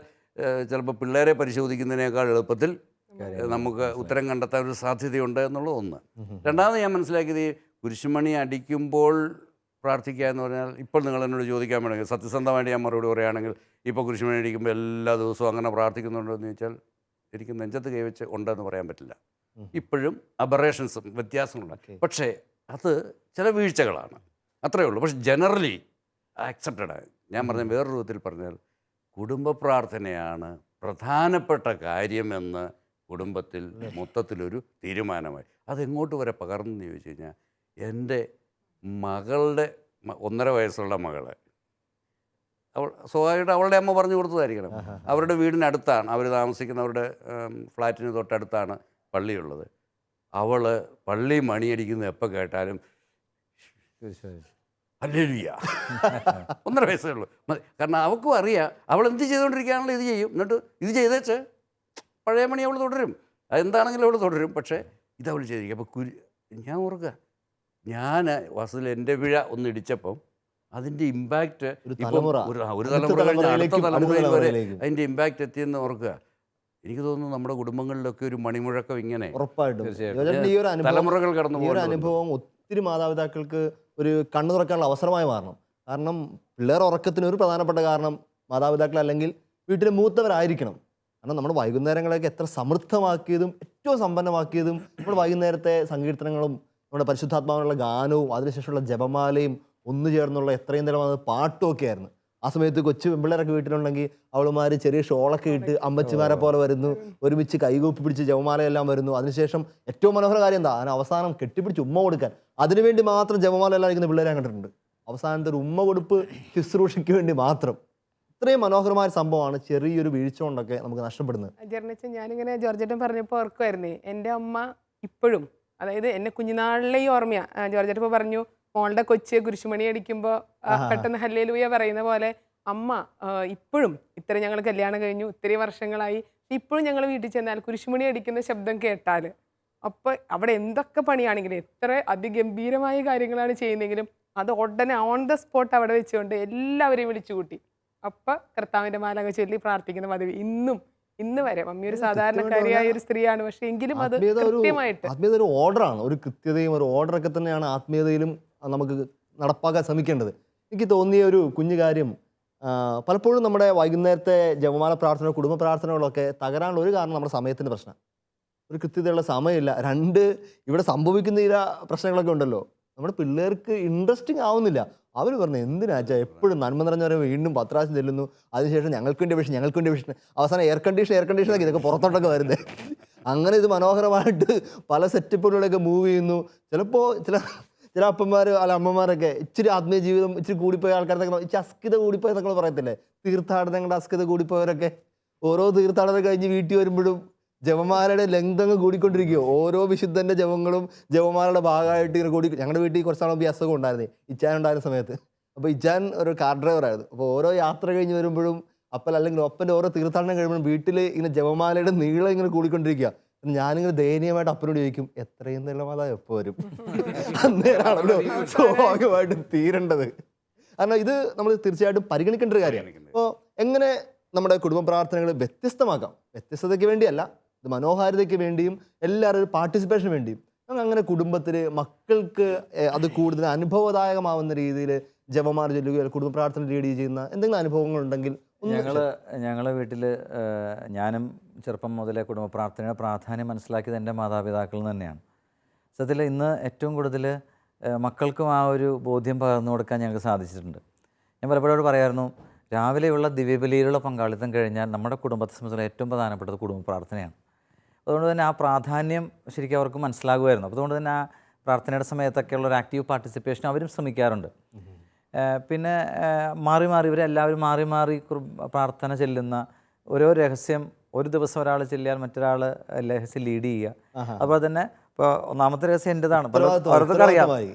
ചിലപ്പോൾ പിള്ളേരെ പരിശോധിക്കുന്നതിനേക്കാൾ എളുപ്പത്തിൽ നമുക്ക് ഉത്തരം കണ്ടെത്താൻ ഒരു സാധ്യതയുണ്ട് എന്നുള്ളത് ഒന്ന്. രണ്ടാമത് ഞാൻ മനസ്സിലാക്കിയത്, ഈ കുരിശുമണി അടിക്കുമ്പോൾ പ്രാർത്ഥിക്കുക എന്ന് പറഞ്ഞാൽ, ഇപ്പോൾ നിങ്ങൾ എന്നോട് ചോദിക്കാൻ വേണമെങ്കിൽ സത്യസന്ധമായിട്ട് ഞാൻ മറുപടി പറയുകയാണെങ്കിൽ, ഇപ്പോൾ കുരിശുമണി അടിക്കുമ്പോൾ എല്ലാ ദിവസവും അങ്ങനെ പ്രാർത്ഥിക്കുന്നുണ്ടോ എന്ന് ചോദിച്ചാൽ എനിക്ക് നെഞ്ചത്ത് കൈവച്ച് ഉണ്ടെന്ന് പറയാൻ പറ്റില്ല. ഇപ്പോഴും അബറേഷൻസും വ്യത്യാസങ്ങളുണ്ട്. പക്ഷേ അത് ചില വീഴ്ചകളാണ്, അത്രയേ ഉള്ളൂ. പക്ഷെ ജനറലി ആക്സെപ്റ്റഡാണ്. ഞാൻ പറഞ്ഞ വേറൊരു വിധത്തിൽ പറഞ്ഞാൽ, കുടുംബ പ്രാർത്ഥനയാണ് പ്രധാനപ്പെട്ട കാര്യമെന്ന് കുടുംബത്തിൽ മൊത്തത്തിലൊരു തീരുമാനമായി. അതെങ്ങോട്ട് വരെ പകർന്നെന്ന് ചോദിച്ചു കഴിഞ്ഞാൽ, എൻ്റെ മകളുടെ 1.5 വയസ്സുള്ള മകള്, അവൾ സ്വാഭാവികമായിട്ട് അവളുടെ അമ്മ പറഞ്ഞു കൊടുത്തതായിരിക്കണം. അവരുടെ വീടിനടുത്താണ്, അവർ താമസിക്കുന്നവരുടെ ഫ്ലാറ്റിന് തൊട്ടടുത്താണ് പള്ളിയുള്ളത്. അവൾ പള്ളി മണിയടിക്കുന്നത് എപ്പോൾ കേട്ടാലും ഹല്ലേലൂയ 1.5 വയസ്സേ ഉള്ളൂ. കാരണം അവൾക്കും അറിയാം അവൾ എന്ത് ചെയ്തുകൊണ്ടിരിക്കുകയാണല്ലോ ഇത് ചെയ്യും, എന്നിട്ട് ഇത് ചെയ്തേച്ച് പഴയ മണി അവൾ തുടരും, അതെന്താണെങ്കിലും അവൾ തുടരും. പക്ഷേ ഇതവൾ ചെയ്തിരിക്കും. അപ്പോൾ ഞാൻ ഓർക്കുക, ഞാൻ വാസ്തവത്തിൽ എൻ്റെ പിഴ ഒന്ന് ഇടിച്ചപ്പം അതിൻ്റെ ഇമ്പാക്റ്റ് ഒരു തലമുറ കഴിഞ്ഞ് അടുത്ത തലമുറയിൽ വരെ അതിൻ്റെ ഇമ്പാക്റ്റ് എത്തിയെന്ന് ഓർക്കുക. എനിക്ക് തോന്നുന്നു നമ്മുടെ കുടുംബങ്ങളിലൊക്കെ ഒരു മണിമുഴക്കം ഇങ്ങനെ ഉറപ്പായിട്ടും തലമുറകൾ കടന്നു പോകുന്ന അനുഭവം ഒത്തിരി മാതാപിതാക്കൾക്ക് ഒരു കണ്ണു തുറക്കാനുള്ള അവസരമായി മാറണം. കാരണം പിള്ളേർ ഉറക്കത്തിന് ഒരു പ്രധാനപ്പെട്ട കാരണം മാതാപിതാക്കൾ അല്ലെങ്കിൽ വീട്ടിലെ മൂത്തവരായിരിക്കണം. കാരണം നമ്മുടെ വൈകുന്നേരങ്ങളൊക്കെ എത്ര സമൃദ്ധമാക്കിയതും ഏറ്റവും സമ്പന്നമാക്കിയതും നമ്മുടെ വൈകുന്നേരത്തെ സങ്കീർത്തനങ്ങളും നമ്മുടെ പരിശുദ്ധാത്മാവിനുള്ള ഗാനവും അതിനുശേഷമുള്ള ജപമാലയും ഒന്നു ചേർന്നുള്ള എത്രയും തരം പാട്ടും ഒക്കെ ആയിരുന്നു. ആ സമയത്ത് കൊച്ചു പെമ്പിള്ളേരൊക്കെ വീട്ടിലുണ്ടെങ്കിൽ അവളുമാർ ചെറിയ ഷോളൊക്കെ ഇട്ട് അമ്മച്ചിമാരെ പോലെ വരുന്നു, ഒരുമിച്ച് കൈകൂപ്പി പിടിച്ച് ജപമാലയെല്ലാം വരുന്നു. അതിനുശേഷം ഏറ്റവും മനോഹര കാര്യം എന്താ, അതിന് അവസാനം കെട്ടിപ്പിടിച്ച് ഉമ്മ കൊടുക്കാൻ, അതിനുവേണ്ടി മാത്രം ജപമാല എല്ലാം അയക്കുന്ന പിള്ളേരെ കണ്ടിട്ടുണ്ട്. അവസാനത്തെ ഒരു ഉമ്മ കൊടുപ്പ് ശുശ്രൂഷയ്ക്ക് വേണ്ടി മാത്രം. ഇത്രയും മനോഹരമായ സംഭവമാണ് ചെറിയൊരു വീഴ്ച കൊണ്ടൊക്കെ നമുക്ക് നഷ്ടപ്പെടുന്നത്. ഞാനിങ്ങനെ ജോർജേട്ടൻ പറഞ്ഞപ്പോൾ ഓർക്കുമായിരുന്നേ, എൻ്റെ അമ്മ ഇപ്പോഴും, അതായത് എന്നെ കുഞ്ഞുനാളിലെ ഈ ഓർമ്മയാ. ജോർജേട്ടൻ ഇപ്പോൾ പറഞ്ഞു മോളുടെ കൊച്ച് കുരിശുമണി അടിക്കുമ്പോൾ പെട്ടെന്ന് ഹല്ലേലൂയ പറയുന്ന പോലെ അമ്മ ഇപ്പോഴും, ഇത്ര ഞങ്ങൾ കല്യാണം കഴിഞ്ഞു ഇത്തിരി വർഷങ്ങളായി, ഇപ്പോഴും ഞങ്ങൾ വീട്ടിൽ ചെന്നാൽ കുരിശുമണി അടിക്കുന്ന ശബ്ദം കേട്ടാൽ അപ്പോൾ അവിടെ എന്തൊക്കെ പണിയാണെങ്കിലും എത്ര അതിഗംഭീരമായ കാര്യങ്ങളാണ് ചെയ്യുന്നതെങ്കിലും അത് ഉടനെ ഓൺ ദ സ്പോട്ട് അവിടെ വെച്ചുകൊണ്ട് എല്ലാവരെയും വിളിച്ചു കൂട്ടി അപ്പം കർത്താവിൻ്റെ മാലക ചൊല്ലി പ്രാർത്ഥിക്കുന്ന പതിവ് ഇന്ന് വരെ. മമ്മി ഒരു സാധാരണക്കാരിയായ ഒരു സ്ത്രീയാണ്, പക്ഷെ എങ്കിലും അത് കൃത്യമായിട്ട് ആത്മീയത ഒരു ഓർഡറാണ്, ഒരു കൃത്യതയും ഒരു ഓർഡറൊക്കെ തന്നെയാണ് ആത്മീയതയിലും നമുക്ക് നടപ്പാക്കാൻ ശ്രമിക്കേണ്ടത്. എനിക്ക് തോന്നിയ ഒരു കുഞ്ഞു കാര്യം, പലപ്പോഴും നമ്മുടെ വൈകുന്നേരത്തെ ജപമാല പ്രാർത്ഥന കുടുംബ പ്രാർത്ഥനകളൊക്കെ തകരാനുള്ള ഒരു കാരണം നമ്മുടെ സമയത്തിൻ്റെ പ്രശ്നം. ഒരു കൃത്യതയുള്ള സമയമില്ല. 2, ഇവിടെ സംഭവിക്കുന്ന ചില പ്രശ്നങ്ങളൊക്കെ ഉണ്ടല്ലോ, നമ്മുടെ പിള്ളേർക്ക് ഇൻട്രസ്റ്റിംഗ് ആവുന്നില്ല. അവർ പറഞ്ഞു എന്തിനാച്ചാ എപ്പോഴും നന്മ നിറഞ്ഞവരെ വീണ്ടും 10 പ്രാവശ്യം ചെല്ലുന്നു, അതിനുശേഷം ഞങ്ങൾക്ക് വേണ്ടി വിഷയം, അവസാനം എയർ കണ്ടീഷനൊക്കെ ഇതൊക്കെ പുറത്തോട്ടൊക്കെ വരുന്നത്. അങ്ങനെ ഇത് മനോഹരമായിട്ട് പല സെറ്റപ്പുകളിലൊക്കെ മൂവ് ചെയ്യുന്നു. ചിലപ്പോൾ ചില അപ്പന്മാർ അല്ല അമ്മമാരൊക്കെ ഇച്ചിരി ആത്മീയ ജീവിതം ഇച്ചിരി കൂടിപ്പോയ ആൾക്കാരൊക്കെ ഇച്ചിരി അസ്കിത കൂടിപ്പോയെന്നൊക്കെ പറയത്തില്ലേ, തീർത്ഥാടനങ്ങളുടെ അസ്കിത കൂടിപ്പോയവരൊക്കെ ഓരോ തീർത്ഥാടനം കഴിഞ്ഞ് വീട്ടിൽ വരുമ്പോഴും ജപമാലയുടെ ലെങ്ത് അങ്ങ് കൂടിക്കൊണ്ടിരിക്കുകയോ, ഓരോ വിശുദ്ധൻ്റെ ജപങ്ങളും ജപമാലയുടെ ഭാഗമായിട്ട് ഇങ്ങനെ കൂടി. ഞങ്ങളുടെ വീട്ടിൽ കുറച്ച് നാളുമ്പോൾ ഈ അസുഖം ഉണ്ടായിരുന്നേ, ഇച്ചാൻ ഉണ്ടായിരുന്ന സമയത്ത്. അപ്പോൾ ഇച്ചാൻ ഒരു കാർ ഡ്രൈവറായിരുന്നു. അപ്പോൾ ഓരോ യാത്ര കഴിഞ്ഞ് വരുമ്പോഴും അല്ലെങ്കിൽ ഒപ്പൻ്റെ ഓരോ തീർത്ഥാടനം കഴിയുമ്പോഴും വീട്ടിൽ ഇങ്ങനെ ജപമാലയുടെ നീളം ഇങ്ങനെ കൂടിക്കൊണ്ടിരിക്കുക. ഞാനിങ്ങനെ ദയനീയമായിട്ട് അപ്പനോട് ചോദിക്കും, എത്രയും നീളമാതാ എപ്പോൾ വരും? അന്നേരമാണല്ലോ സ്വാഭാവികമായിട്ടും തീരേണ്ടത്. കാരണം ഇത് നമ്മൾ തീർച്ചയായിട്ടും പരിഗണിക്കേണ്ട ഒരു കാര്യമാണ്. അപ്പോൾ എങ്ങനെ നമ്മുടെ കുടുംബ പ്രാർത്ഥനകൾ വ്യത്യസ്തമാക്കാം? വ്യത്യസ്തതയ്ക്ക് വേണ്ടിയല്ല, ഇത് മനോഹാരിതയ്ക്ക് വേണ്ടിയും എല്ലാവരും പാർട്ടിസിപ്പേഷന് വേണ്ടിയും അങ്ങനെ കുടുംബത്തിൽ മക്കൾക്ക് അത് കൂടുതൽ അനുഭവദായകമാവുന്ന രീതിയിൽ ജപമാല ചൊല്ലുകയോ കുടുംബ പ്രാർത്ഥന ലീഡ് ചെയ്യുന്ന എന്തെങ്കിലും അനുഭവങ്ങൾ ഉണ്ടെങ്കിൽ ഞങ്ങളെ വീട്ടിൽ ഞാനും ചെറുപ്പം മുതലേ കുടുംബ പ്രാർത്ഥനയുടെ പ്രാധാന്യം മനസ്സിലാക്കിയത് എൻ്റെ മാതാപിതാക്കളിൽ നിന്ന് തന്നെയാണ്. സത്യത്തിൽ ഇന്ന് ഏറ്റവും കൂടുതൽ മക്കൾക്കും ആ ഒരു ബോധ്യം പകർന്നു കൊടുക്കാൻ ഞങ്ങൾക്ക് സാധിച്ചിട്ടുണ്ട്. ഞാൻ പലപ്പോഴും പറയായിരുന്നു, രാവിലെയുള്ള ദിവ്യബലിയിലുള്ള പങ്കാളിത്തം കഴിഞ്ഞാൽ നമ്മുടെ കുടുംബത്തെ സംബന്ധിച്ചുള്ള ഏറ്റവും പ്രധാനപ്പെട്ടത് കുടുംബ പ്രാർത്ഥനയാണ്. അതുകൊണ്ട് തന്നെ ആ പ്രാധാന്യം ശരിക്കും അവർക്ക് മനസ്സിലാകുമായിരുന്നു. അപ്പോൾ അതുകൊണ്ട് തന്നെ ആ പ്രാർത്ഥനയുടെ സമയത്തൊക്കെയുള്ള ഒരു ആക്റ്റീവ് പാർട്ടിസിപ്പേഷൻ അവരും ശ്രമിക്കാറുണ്ട്. പിന്നെ മാറി മാറി ഇവരെല്ലാവരും മാറി മാറി പ്രാർത്ഥന ചെല്ലുന്ന ഓരോ രഹസ്യം ഒരു ദിവസം ഒരാൾ ചെല്ലിയാൽ മറ്റൊരാൾ രഹസ്യം ലീഡ് ചെയ്യുക. അതുപോലെ തന്നെ ഇപ്പോൾ ഒന്നാമത്തെ രഹസ്യം എൻ്റെതാണ്, ഓരോരുത്തർക്കും അറിയാം.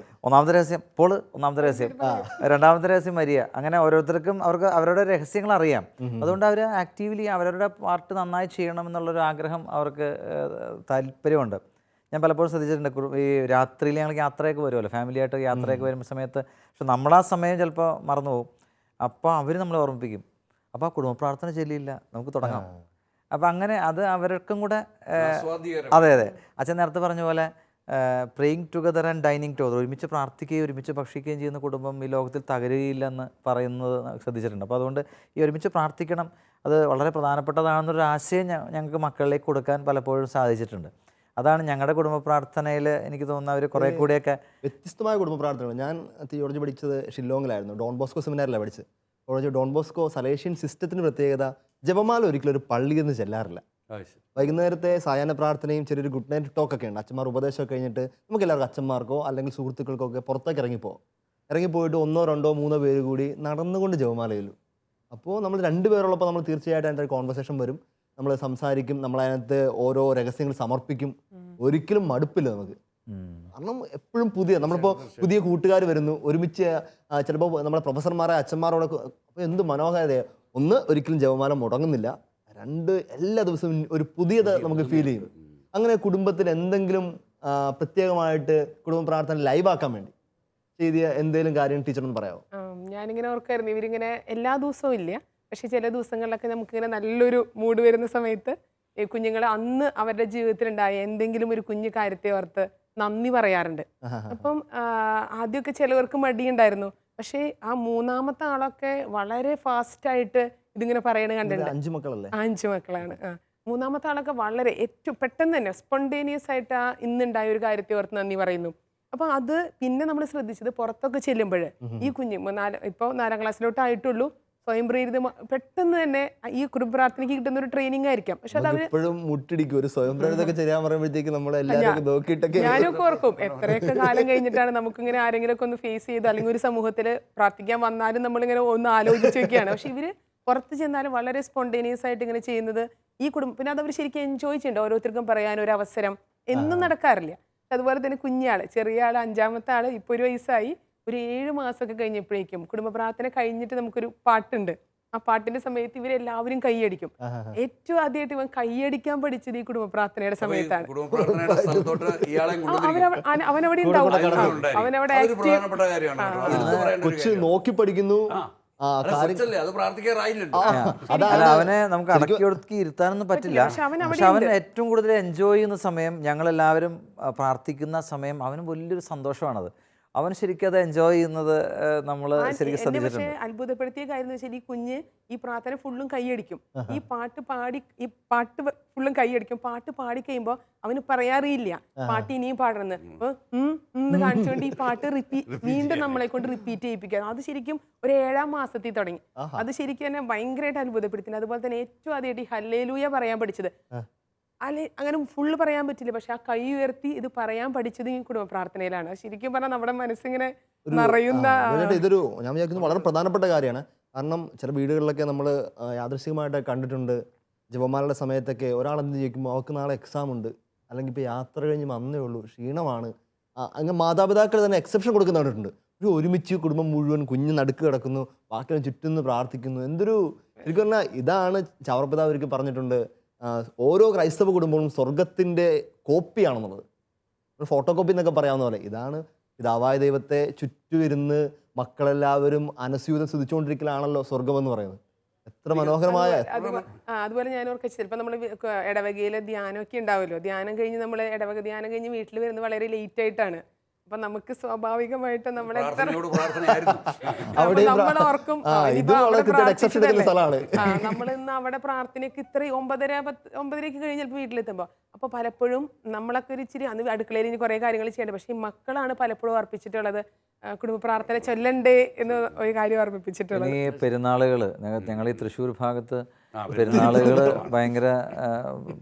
ഒന്നാമത്തെ രഹസ്യം പോൾ, ഒന്നാമത്തെ രഹസ്യം, രണ്ടാമത്തെ രഹസ്യം മരിയ. അങ്ങനെ ഓരോരുത്തർക്കും അവർക്ക് അവരുടെ രഹസ്യങ്ങൾ അറിയാം. അതുകൊണ്ട് അവർ ആക്റ്റീവ്ലി അവരുടെ പാർട്ട് നന്നായി ചെയ്യണം എന്നുള്ളൊരു ആഗ്രഹം അവർക്ക് താല്പര്യമുണ്ട്. ഞാൻ പലപ്പോഴും ശ്രദ്ധിച്ചിട്ടുണ്ട്, ഈ രാത്രിയിൽ ഞങ്ങൾ യാത്രയൊക്കെ വരുമല്ലോ, ഫാമിലിയായിട്ട് യാത്രയൊക്കെ വരുന്ന സമയത്ത്, പക്ഷെ നമ്മളാ സമയം ചിലപ്പോൾ മറന്നു പോകും. അപ്പോൾ അവർ നമ്മളെ ഓർമ്മിപ്പിക്കും, അപ്പോൾ ആ കുടുംബ പ്രാർത്ഥന ചൊല്ലിയില്ല, നമുക്ക് തുടങ്ങാം. അപ്പം അങ്ങനെ അത് അവർക്കും കൂടെ അതെ അതെ അച്ഛൻ നേരത്തെ പറഞ്ഞ പോലെ praying together and dining together, ഒരുമിച്ച് പ്രാർത്ഥിക്കുകയും ഒരുമിച്ച് ഭക്ഷിക്കുകയും ചെയ്യുന്ന കുടുംബം ഈ ലോകത്തിൽ തകരുകയില്ലെന്ന് പറയുന്നത് ശ്രദ്ധിച്ചിട്ടുണ്ട്. അപ്പോൾ അതുകൊണ്ട് ഈ ഒരുമിച്ച് പ്രാർത്ഥിക്കണം, അത് വളരെ പ്രധാനപ്പെട്ടതാണെന്നൊരു ആശയം ഞങ്ങൾക്ക് മക്കളിലേക്ക് കൊടുക്കാൻ പലപ്പോഴും സാധിച്ചിട്ടുണ്ട്. അതാണ് ഞങ്ങളുടെ കുടുംബ പ്രാർത്ഥനയിൽ എനിക്ക് തോന്നുന്ന ഒരു കുറേ കൂടിയൊക്കെ വ്യത്യസ്തമായ കുടുംബ പ്രാർത്ഥനകൾ. ഞാൻ തിയോളജി പഠിച്ചത് ഷില്ലോങ്ങിലായിരുന്നു, ഡോൺ ബോസ്കോ സെമിനാറിലാണ് പഠിച്ചത്. കോളേജ് ഡോൺ ബോസ്കോ സലേഷ്യൻ സിസ്റ്റത്തിന് പ്രത്യേകത, ജപമാല ഒരിക്കലും ഒരു പള്ളിയിൽ നിന്ന് ചെല്ലാറില്ല. വൈകുന്നേരത്തെ സായാഹ്ന പ്രാർത്ഥനയും ചെറിയൊരു ഗുഡ് നൈറ്റ് ടോക്കൊക്കെ ഉണ്ട്. അച്ഛന്മാർ ഉപദേശമൊക്കെ കഴിഞ്ഞിട്ട് നമുക്ക് എല്ലാവർക്കും അച്ഛന്മാർക്കോ അല്ലെങ്കിൽ സുഹൃത്തുക്കൾക്കോ ഒക്കെ പുറത്തേക്ക് ഇറങ്ങിപ്പോയിട്ട് 1, 2, 3 പേര് കൂടി നടന്നുകൊണ്ട് ജപമാല ചൊല്ലും. അപ്പോൾ നമ്മൾ 2 പേരുള്ളപ്പോൾ നമ്മൾ തീർച്ചയായിട്ടും അതിൻ്റെ ഒരു കോൺവെർസേഷൻ വരും, നമ്മൾ സംസാരിക്കും, നമ്മളതിനകത്ത് ഓരോ രഹസ്യങ്ങൾ സമർപ്പിക്കും. ഒരിക്കലും മടുപ്പില്ല നമുക്ക്. കാരണം എപ്പോഴും നമ്മളിപ്പോൾ പുതിയ കൂട്ടുകാർ വരുന്നു, ഒരുമിച്ച് ചിലപ്പോൾ നമ്മുടെ പ്രൊഫസർമാരെ അച്ഛന്മാരോടൊക്കെ, അപ്പോൾ എന്ത് മനോഹരതയാണ്. ഒരിക്കലും ജപമാല മുടങ്ങുന്നില്ല, 2 എല്ലാ ദിവസവും ഒരു പുതിയത് നമുക്ക് ഫീൽ ചെയ്യും. അങ്ങനെ കുടുംബത്തിൽ എന്തെങ്കിലും പ്രത്യേകമായിട്ട് കുടുംബ പ്രാർത്ഥന ലൈവാക്കാൻ വേണ്ടി ചെയ്ത എന്തെങ്കിലും കാര്യം ടീച്ചറൊന്ന് പറയാമോ? ഞാനിങ്ങനെ ഓർക്കായിരുന്നു, ഇവരിങ്ങനെ എല്ലാ ദിവസവും ഇല്ല, പക്ഷെ ചില ദിവസങ്ങളിലൊക്കെ നമുക്കിങ്ങനെ നല്ലൊരു മൂഡ് വരുന്ന സമയത്ത് ഈ കുഞ്ഞുങ്ങൾ അന്ന് അവരുടെ ജീവിതത്തിലുണ്ടായ എന്തെങ്കിലും ഒരു കുഞ്ഞു കാര്യത്തെ ഓർത്ത് നന്ദി പറയാറുണ്ട്. അപ്പം ആദ്യമൊക്കെ ചിലവർക്ക് മടിയുണ്ടായിരുന്നു, പക്ഷേ ആ 3ാമത്തെ ആളൊക്കെ വളരെ ഫാസ്റ്റായിട്ട് ഇതിങ്ങനെ പറയണ കണ്ടിട്ടുണ്ട്. 5 മക്കളല്ലേ? 5 മക്കളാണ്. 3ാമത്തെ ആളൊക്കെ വളരെ ഏറ്റവും പെട്ടെന്ന് തന്നെ സ്പോണ്ടേനിയസ് ആയിട്ട് ആ ഇന്നുണ്ടായ ഒരു കാര്യത്തെ ഓർത്ത് നന്ദി പറയുന്നു. അപ്പം അത് പിന്നെ നമ്മൾ ശ്രദ്ധിച്ചത് പുറത്തൊക്കെ ചെല്ലുമ്പോൾ ഈ കുഞ്ഞ് ഇപ്പോൾ 4ാം ക്ലാസ്സിലോട്ട് ആയിട്ടുള്ളൂ, സ്വയം പ്രേരിത പെട്ടെന്ന് തന്നെ ഈ കുടുംബ പ്രാർത്ഥനയ്ക്ക് കിട്ടുന്ന ഒരു ട്രെയിനിങ് ആയിരിക്കാം. പക്ഷെ അത് എപ്പോഴും മുട്ടിടിക്കും, ഒരു സ്വയം പ്രേരിതൊക്കെ ചെയ്യാൻ പറയുമ്പോഴത്തേക്ക് നമ്മളെല്ലാവരും നോക്കിയിട്ടൊക്കെ. ഞാനൊക്കെ ഓർക്കും, എത്രയൊക്കെ കാലം കഴിഞ്ഞിട്ടാണ് നമുക്കിങ്ങനെ ആരെങ്കിലുമൊക്കെ ഒന്ന് ഫേസ് ചെയ്ത് അല്ലെങ്കിൽ ഒരു സമൂഹത്തിൽ പ്രാർത്ഥിക്കാൻ വന്നാലും നമ്മളിങ്ങനെ ഒന്ന് ആലോചിച്ച് വെക്കുകയാണ്. പക്ഷെ ഇവര് പുറത്ത് ചെന്നാലും വളരെ സ്പോണ്ടേനിയസ് ആയിട്ട് ഇങ്ങനെ ചെയ്യുന്നത് ഈ കുടുംബം, പിന്നെ അതവർ ശരിക്കും എൻജോയ് ചെയ്യുന്നുണ്ട്. ഓരോരുത്തർക്കും പറയാനൊരു അവസരം എന്നും നടക്കാറില്ല. അതുപോലെ തന്നെ കുഞ്ഞാള്, ചെറിയ ആള്, 5ാമത്തെ ആള് ഇപ്പോൾ 1 വയസ്സായി. ഒരു 7 മാസമൊക്കെ കഴിഞ്ഞപ്പോഴേക്കും കുടുംബ പ്രാർത്ഥന കഴിഞ്ഞിട്ട് നമുക്കൊരു പാട്ടുണ്ട്. ആ പാട്ടിന്റെ സമയത്ത് ഇവരെല്ലാവരും കൈയടിക്കും. ഏറ്റവും ആദ്യമായിട്ട് ഇവൻ കൈയടിക്കാൻ പഠിച്ചത് ഈ കുടുംബ പ്രാർത്ഥനയുടെ സമയത്താണ്. അവനവിടെ ഉണ്ടാവും, അവനവിടെ കൊച്ചു നോക്കി പഠിക്കുന്നു. അവനെ നമുക്ക് അടക്കി ഒടുക്കി ഇരുത്താനൊന്നും പറ്റില്ല. പക്ഷെ അവൻ ഏറ്റവും കൂടുതൽ എൻജോയ് ചെയ്യുന്ന സമയം, ഞങ്ങളെല്ലാവരും പ്രാർത്ഥിക്കുന്ന സമയം, അവന് വലിയൊരു സന്തോഷമാണത്. അവൻ ശരിക്കും അത് എൻജോയ് ചെയ്യുന്നത് നമ്മൾ ശരിക്കും ശ്രദ്ധിച്ചിട്ടുണ്ട്. പക്ഷേ അത്ഭുതപ്പെടുത്തിയ കാര്യം എന്ന് വെച്ചാൽ ഈ കുഞ്ഞ് ഈ പ്രാർത്ഥന ഫുള്ളും കൈയടിക്കും, ഈ പാട്ട് ഫുള്ളും കൈയടിക്കും. പാട്ട് പാടി കഴിയുമ്പോൾ അവന് പറയാറിയില്ല പാട്ട് ഇനിയും പാടണമെന്ന്. എന്ന് കാണിച്ചുകൊണ്ട് ഈ പാട്ട് വീണ്ടും നമ്മളെ കൊണ്ട് റിപ്പീറ്റ് ചെയ്യിപ്പിക്കുക. അത് ശരിക്കും ഒരു 7ാം മാസത്തിൽ തുടങ്ങി. അത് ശരിക്കും എന്നെ ഭയങ്കരമായിട്ട് അത്ഭുതപ്പെടുത്തി. അതുപോലെ തന്നെ ഏറ്റവും ആദ്യമായിട്ട് ഈ ഹല്ലേലൂയ പറയാൻ പഠിച്ചത്, അങ്ങനെ ഫുള്ള് പറയാൻ പറ്റില്ല, പക്ഷെ ആ കൈ ഉയർത്തി ഇത് പറയാൻ പഠിച്ചത് ഈ കുടുംബ പ്രാർത്ഥനയിലാണ്. ശരിക്കും പറഞ്ഞാൽ നമ്മുടെ മനസ്സിങ്ങനെ നിറയുന്ന ഇതൊരു, ഞാൻ വിചാരിക്കുന്നത് വളരെ പ്രധാനപ്പെട്ട കാര്യമാണ്. കാരണം ചില വീടുകളിലൊക്കെ നമ്മൾ യാദൃശ്ചികമായിട്ട് കണ്ടിട്ടുണ്ട്, ജപമാലയുടെ സമയത്തൊക്കെ ഒരാൾ എന്ത് ചോദിക്കുമ്പോൾ അവർക്ക് നാളെ എക്സാം ഉണ്ട്, അല്ലെങ്കിൽ ഇപ്പോൾ യാത്ര കഴിഞ്ഞ് വന്നേ ഉള്ളൂ, ക്ഷീണമാണ്, അങ്ങനെ മാതാപിതാക്കൾ തന്നെ എക്സെപ്ഷൻ കൊടുക്കുന്ന കണ്ടിട്ടുണ്ട്. ഒരുമിച്ച് കുടുംബം മുഴുവൻ കുഞ്ഞ് നടുക്ക് കിടക്കുന്നു, ബാക്കിയുള്ള ചുറ്റുന്ന് പ്രാർത്ഥിക്കുന്നു. എന്തൊരു ശരിക്കും പറഞ്ഞാൽ ഇതാണ് ചാവറപ്പിതാവ് ഒരിക്കൽ പറഞ്ഞിട്ടുണ്ട്, ഓരോ ക്രൈസ്തവ കുടുംബവും സ്വർഗത്തിൻ്റെ കോപ്പിയാണെന്നുള്ളത്. ഒരു ഫോട്ടോ കോപ്പി എന്നൊക്കെ പറയാവുന്ന പോലെ ഇതാണ് പിതാവായ ദൈവത്തെ ചുറ്റുമിരുന്ന് മക്കളെല്ലാവരും അനസ്യൂതം സ്തുതിച്ചുകൊണ്ടിരിക്കലാണല്ലോ സ്വർഗമെന്ന് പറയുന്നത്. എത്ര മനോഹരമായ അതുപോലെ ഞാൻ ഓർക്ക ചിലപ്പോൾ നമ്മൾ ഇടവകയിലെ ധ്യാനമൊക്കെ ഉണ്ടാവുമല്ലോ, ധ്യാനം കഴിഞ്ഞ് നമ്മൾ ഇടവക ധ്യാനം കഴിഞ്ഞ് വീട്ടിൽ വരുന്നത് വളരെ ലേറ്റ് ആയിട്ടാണ്. അപ്പൊ നമുക്ക് സ്വാഭാവികമായിട്ട് നമ്മളെ പ്രാർത്ഥനയോട് പ്രാർത്ഥനയായിരുന്നു. നമ്മൾ ഓർക്കും ഇതും വളരെ കൃത്യമായിട്ട് exception എടുക്കുന്ന സ്ഥലമാണ്. നമ്മൾ ഇന്ന് അവിടെ പ്രാർത്ഥനയ്ക്ക് ഇത്രയും 9:30 കഴിഞ്ഞ് ചിലപ്പോൾ വീട്ടിലെത്തുമ്പോൾ അപ്പോൾ പലപ്പോഴും നമ്മളൊക്കെ ഒരു ഇച്ചിരി അന്ന് അടുക്കളയിൽ ഇനി കുറേ കാര്യങ്ങൾ ചെയ്യേണ്ടത്, പക്ഷേ ഈ മക്കളാണ് പലപ്പോഴും അർപ്പിച്ചിട്ടുള്ളത് കുടുംബ പ്രാർത്ഥന ചൊല്ലണ്ടേ എന്ന് ഒരു കാര്യം ഓർമ്മിപ്പിച്ചിട്ടുള്ളത്. ഈ പെരുന്നാളുകൾ ഞങ്ങൾ ഈ തൃശ്ശൂർ ഭാഗത്ത് പെരുന്നാളുകൾ ഭയങ്കര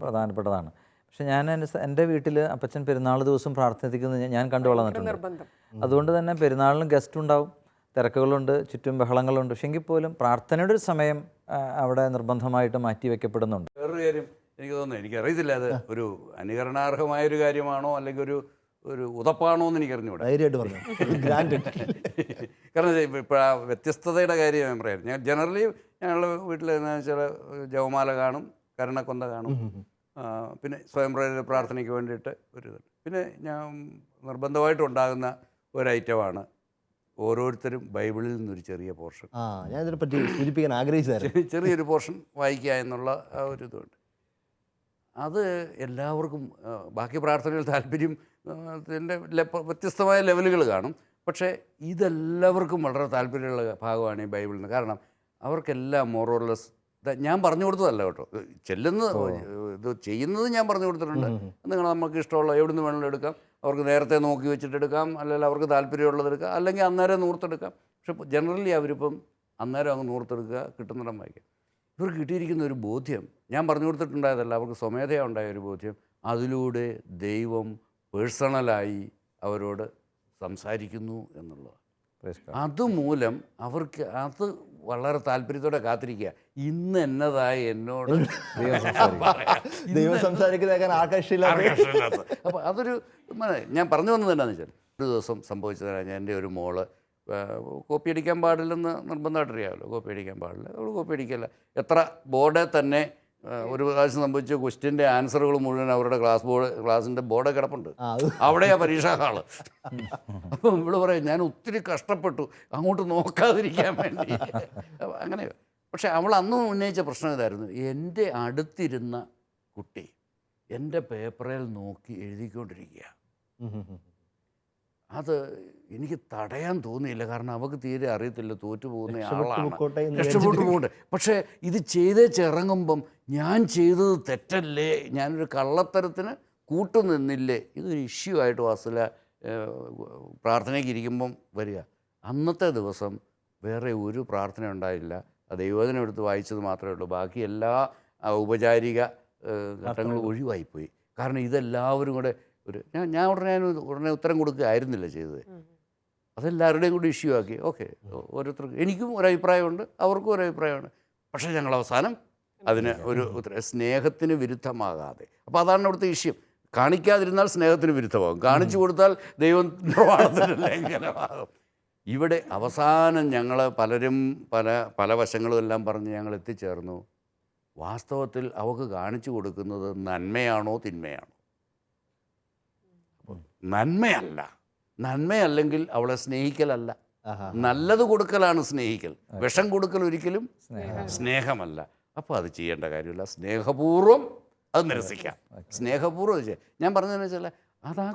പ്രധാനപ്പെട്ടതാണ്. പക്ഷെ ഞാൻ എൻ്റെ വീട്ടിൽ അപ്പച്ചൻ പെരുന്നാൾ ദിവസം പ്രാർത്ഥിക്കുന്നത് ഞാൻ കണ്ടു വളർന്നിട്ടുണ്ട്. അതുകൊണ്ട് തന്നെ പെരുന്നാളിനും ഗസ്റ്റ് ഉണ്ടാവും, തിരക്കുകളുണ്ട്, ചുറ്റും ബഹളങ്ങളുണ്ട്. പക്ഷെ എങ്കിൽ പോലും പ്രാർത്ഥനയുടെ ഒരു സമയം അവിടെ നിർബന്ധമായിട്ട് മാറ്റി വെക്കപ്പെടുന്നുണ്ട്. വേറൊരു കാര്യം എനിക്ക് തോന്നുന്നു, എനിക്കറിയത്തില്ല അത് ഒരു അനുകരണാർഹമായൊരു കാര്യമാണോ അല്ലെങ്കിൽ ഒരു ഉതപ്പാണോ എന്ന് എനിക്കറിഞ്ഞൂടാ. ധൈര്യമായിട്ട് പറഞ്ഞു. കാരണം ഇപ്പോൾ ആ വ്യത്യസ്തതയുടെ കാര്യം ഞാൻ പറയാം. ഞാൻ ജനറലി ഞങ്ങളുടെ വീട്ടിൽ എന്താണെന്ന് വെച്ചാൽ ജവമാല കാണും, കരുണക്കൊന്ത കാണും, പിന്നെ സ്വയം പ്രാർത്ഥനയ്ക്ക് വേണ്ടിയിട്ട് ഒരു ഇതുണ്ട്. പിന്നെ ഞാൻ നിർബന്ധമായിട്ടുണ്ടാകുന്ന ഒരു ഐറ്റമാണ് ഓരോരുത്തരും ബൈബിളിൽ നിന്നൊരു ചെറിയ പോർഷൻ, ഞാൻ ഇതിനെപ്പറ്റി സൂചിപ്പിക്കാൻ ആഗ്രഹിച്ചതായിരുന്നു. ചെറിയൊരു പോർഷൻ വായിക്കുക എന്നുള്ള ആ ഒരു ഇതുണ്ട്. അത് എല്ലാവർക്കും ബാക്കി പ്രാർത്ഥനയിൽ താല്പര്യം ഇതിൻ്റെ വ്യത്യസ്തമായ ലെവലുകൾ കാണും. പക്ഷേ ഇതെല്ലാവർക്കും വളരെ താല്പര്യമുള്ള ഭാഗമാണ് ഈ ബൈബിളിൽ നിന്ന്. കാരണം അവർക്കെല്ലാം മോറോർലെസ് ഞാൻ പറഞ്ഞു കൊടുത്തതല്ല കേട്ടോ, ഇത് ചെയ്യുന്നത് ഞാൻ പറഞ്ഞു കൊടുത്തിട്ടുണ്ട്. നിങ്ങൾ നമുക്ക് ഇഷ്ടമുള്ള എവിടുന്ന് വേണമെങ്കിലും എടുക്കാം, അവർക്ക് നേരത്തെ നോക്കി വെച്ചിട്ട് എടുക്കാം, അല്ലെങ്കിൽ അവർക്ക് താല്പര്യമുള്ളത് എടുക്കാം, അല്ലെങ്കിൽ അന്നേരം നൂർത്തെടുക്കാം. പക്ഷെ ജനറലി അവരിപ്പം അന്നേരം അങ്ങ് നൂർത്തെടുക്കുക, കിട്ടുന്നിടം വായിക്കാം. ഇവർക്ക് കിട്ടിയിരിക്കുന്ന ഒരു ബോധ്യം ഞാൻ പറഞ്ഞു കൊടുത്തിട്ടുണ്ടായതല്ല, അവർക്ക് സ്വമേധയാ ഉണ്ടായ ഒരു ബോധ്യം. അതിലൂടെ ദൈവം പേഴ്സണലായി അവരോട് സംസാരിക്കുന്നു എന്നുള്ളത്. അതുമൂലം അവർക്ക് അത് വളരെ താല്പര്യത്തോടെ കാത്തിരിക്കുക, ഇന്ന് എന്നതായി എന്നോട് ദൈവം സംസാരിക്കുന്ന ആകർഷയില്ലാത്ത. അപ്പോൾ അതൊരു ഞാൻ പറഞ്ഞു വന്നത് എന്താണെന്ന് വെച്ചാൽ, ഒരു ദിവസം സംഭവിച്ചതാണ്. ഞാൻ എൻ്റെ ഒരു മോള് കോപ്പി അടിക്കാൻ പാടില്ലെന്ന് നിർബന്ധമായിട്ട് അറിയാമല്ലോ, കോപ്പി അടിക്കാൻ പാടില്ല, അവൾ കോപ്പി അടിക്കില്ല. എത്ര ബോർഡിൽ തന്നെ ഒരു പ്രാവശ്യം സംഭവിച്ച ക്വസ്റ്റ്യൻ്റെ ആൻസറുകൾ മുഴുവൻ അവരുടെ ക്ലാസ്സിൻ്റെ ബോർഡ് കിടപ്പുണ്ട്, അവിടെയാ പരീക്ഷാ ഹാള്. അപ്പം ഇവള് പറയും ഞാൻ ഒത്തിരി കഷ്ടപ്പെട്ടു അങ്ങോട്ട് നോക്കാതിരിക്കാൻ വേണ്ടി. അങ്ങനെ. പക്ഷെ അവൾ അന്ന് ഉന്നയിച്ച പ്രശ്നം ഇതായിരുന്നു, എൻ്റെ അടുത്തിരുന്ന കുട്ടി എൻ്റെ പേപ്പറിൽ നോക്കി എഴുതിക്കൊണ്ടിരിക്കുക. അത് എനിക്ക് തടയാൻ തോന്നിയില്ല, കാരണം അവൾക്ക് തീരെ അറിയത്തില്ല, തോറ്റു പോകുന്ന ആളാണ്, രക്ഷപ്പെട്ടു പോകണ്ടേ. പക്ഷേ ഇത് ചെയ്തേച്ചിറങ്ങുമ്പം ഞാൻ ചെയ്തത് തെറ്റല്ലേ, ഞാനൊരു കള്ളത്തരത്തിന് കൂട്ടുനിന്നില്ലേ, ഇതൊരു ഇഷ്യൂ ആയിട്ട് വാസല പ്രാർത്ഥനയ്ക്ക് ഇരിക്കുമ്പം വരിക. അന്നത്തെ ദിവസം വേറെ ഒരു പ്രാർത്ഥന ഉണ്ടായില്ല, ദൈവവചനം എടുത്ത് വായിച്ചത് മാത്രമേ ഉള്ളൂ. ബാക്കി എല്ലാ ഔപചാരിക ഘട്ടങ്ങളും ഒഴിവായിപ്പോയി. കാരണം ഇതെല്ലാവരും കൂടെ ഞാൻ ഉടനെ ഉത്തരം കൊടുക്കുകയായിരുന്നില്ല ചെയ്തത്, അതെല്ലാവരുടെയും കൂടി ഇഷ്യൂ ആക്കി. ഓക്കെ, ഓരോരുത്തർക്കും എനിക്കും ഒരഭിപ്രായമുണ്ട്, അവർക്കും ഒരഭിപ്രായമുണ്ട്. പക്ഷേ ഞങ്ങൾ അവസാനം അതിന് ഒരു സ്നേഹത്തിന് വിരുദ്ധമാകാതെ, അപ്പോൾ അതാണ് അവിടുത്തെ ഇഷ്യൂ. കാണിക്കാതിരുന്നാൽ സ്നേഹത്തിന് വിരുദ്ധമാകും, കാണിച്ചു കൊടുത്താൽ ദൈവം പ്രമാണത്തിന് ലംഘനമാകും. ഇവിടെ അവസാനം ഞങ്ങൾ പലരും പല വശങ്ങളും എല്ലാം പറഞ്ഞ് ഞങ്ങൾ എത്തിച്ചേർന്നു, വാസ്തവത്തിൽ അവൾക്ക് കാണിച്ചു കൊടുക്കുന്നത് നന്മയാണോ തിന്മയാണോ? നന്മയല്ല. നന്മയല്ലെങ്കിൽ അവളെ സ്നേഹിക്കലല്ല, നല്ലത് കൊടുക്കലാണ് സ്നേഹിക്കൽ. വിഷം കൊടുക്കൽ ഒരിക്കലും സ്നേഹമല്ല. അപ്പോൾ അത് ചെയ്യേണ്ട കാര്യമില്ല, സ്നേഹപൂർവ്വം അത് നിരസിക്കാം. സ്നേഹപൂർവ്വം ഞാൻ പറഞ്ഞതെന്ന് വെച്ചാൽ അത് ആ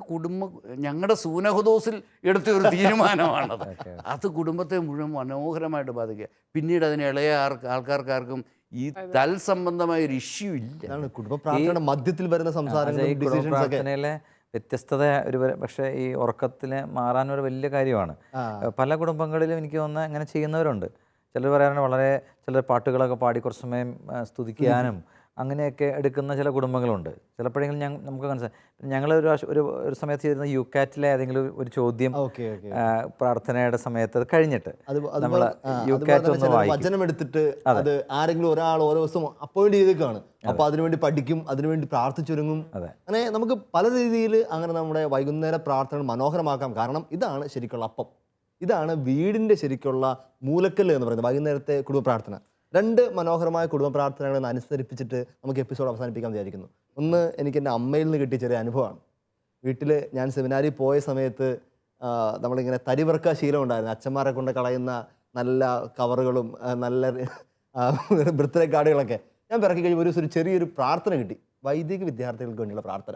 ഞങ്ങളുടെ സൂനഹദോസിൽ എടുത്ത ഒരു തീരുമാനമാണത്. അത് കുടുംബത്തെ മുഴുവൻ മനോഹരമായിട്ട് ബാധിക്കുക. പിന്നീട് അതിന് ഇളയ ആൾക്കാർക്കാർക്കും ഈ തൽസംബന്ധമായ ഒരു ഇഷ്യൂ ഇല്ല. കുടുംബ പ്രാർത്ഥനയുടെ മധ്യത്തിൽ വരുന്ന സംസാരങ്ങളിലെ വ്യത്യസ്തത പക്ഷേ ഈ ഉറക്കത്തിന് മാറാനൊരു വലിയ കാര്യമാണ്. പല കുടുംബങ്ങളിലും എനിക്ക് തോന്നുന്നത് അങ്ങനെ ചെയ്യുന്നവരുണ്ട്. ചിലർ പറയാറുണ്ട്, ചിലർ പാട്ടുകളൊക്കെ പാടി കുറച്ച് സമയം സ്തുതിക്കാനും അങ്ങനെയൊക്കെ എടുക്കുന്ന ചില കുടുംബങ്ങളുണ്ട്. ചിലപ്പോഴെങ്കിലും നമുക്ക് ഞങ്ങൾ ഒരു സമയത്ത് ചെയ്യുന്ന യുകാറ്റിലെ ഏതെങ്കിലും ഒരു ചോദ്യം പ്രാർത്ഥനയുടെ സമയത്ത് അത് കഴിഞ്ഞിട്ട് നമ്മൾ യുകാറ്റ് ഒന്ന് വചനം എടുത്തിട്ട് അത് ആരെങ്കിലും ഒരാൾ ഓരോ ദിവസം അപ്പോയിന്റ് ചെയ്തേക്കാണ്, അപ്പൊ അതിനുവേണ്ടി പഠിക്കും, അതിനുവേണ്ടി പ്രാർത്ഥിച്ചൊരുങ്ങും. അങ്ങനെ നമുക്ക് പല രീതിയിൽ അങ്ങനെ നമ്മുടെ വൈകുന്നേര പ്രാർത്ഥന മനോഹരമാക്കാം. കാരണം ഇതാണ് ശരിക്കുള്ള അപ്പം, ഇതാണ് വീടിന്റെ ശരിക്കുള്ള മൂലക്കല്ല് എന്ന് പറയുന്നത്, വൈകുന്നേരത്തെ കുടുംബ പ്രാർത്ഥന. രണ്ട് മനോഹരമായ കുടുംബ പ്രാർത്ഥനകളെ അനുസരിപ്പിച്ചിട്ട് നമുക്ക് എപ്പിസോഡ് അവസാനിപ്പിക്കാൻ വിചാരിക്കുന്നു. ഒന്ന്, എനിക്ക് എൻ്റെ അമ്മയിൽ നിന്ന് കിട്ടിയ ചെറിയ അനുഭവമാണ്. വീട്ടിൽ ഞാൻ സെമിനാരിൽ പോയ സമയത്ത് നമ്മളിങ്ങനെ തരിവർക്ക ശീലം ഉണ്ടായിരുന്നു. അച്ഛന്മാരെ കൊണ്ട് കളയുന്ന നല്ല കവറുകളും നല്ല ബർത്ത്ഡേ കാർഡുകളൊക്കെ ഞാൻ പിറക്കി കഴിയുമ്പോൾ ഒരു ചെറിയൊരു പ്രാർത്ഥന കിട്ടി, വൈദിക വിദ്യാർത്ഥികൾക്ക് വേണ്ടിയുള്ള പ്രാർത്ഥന.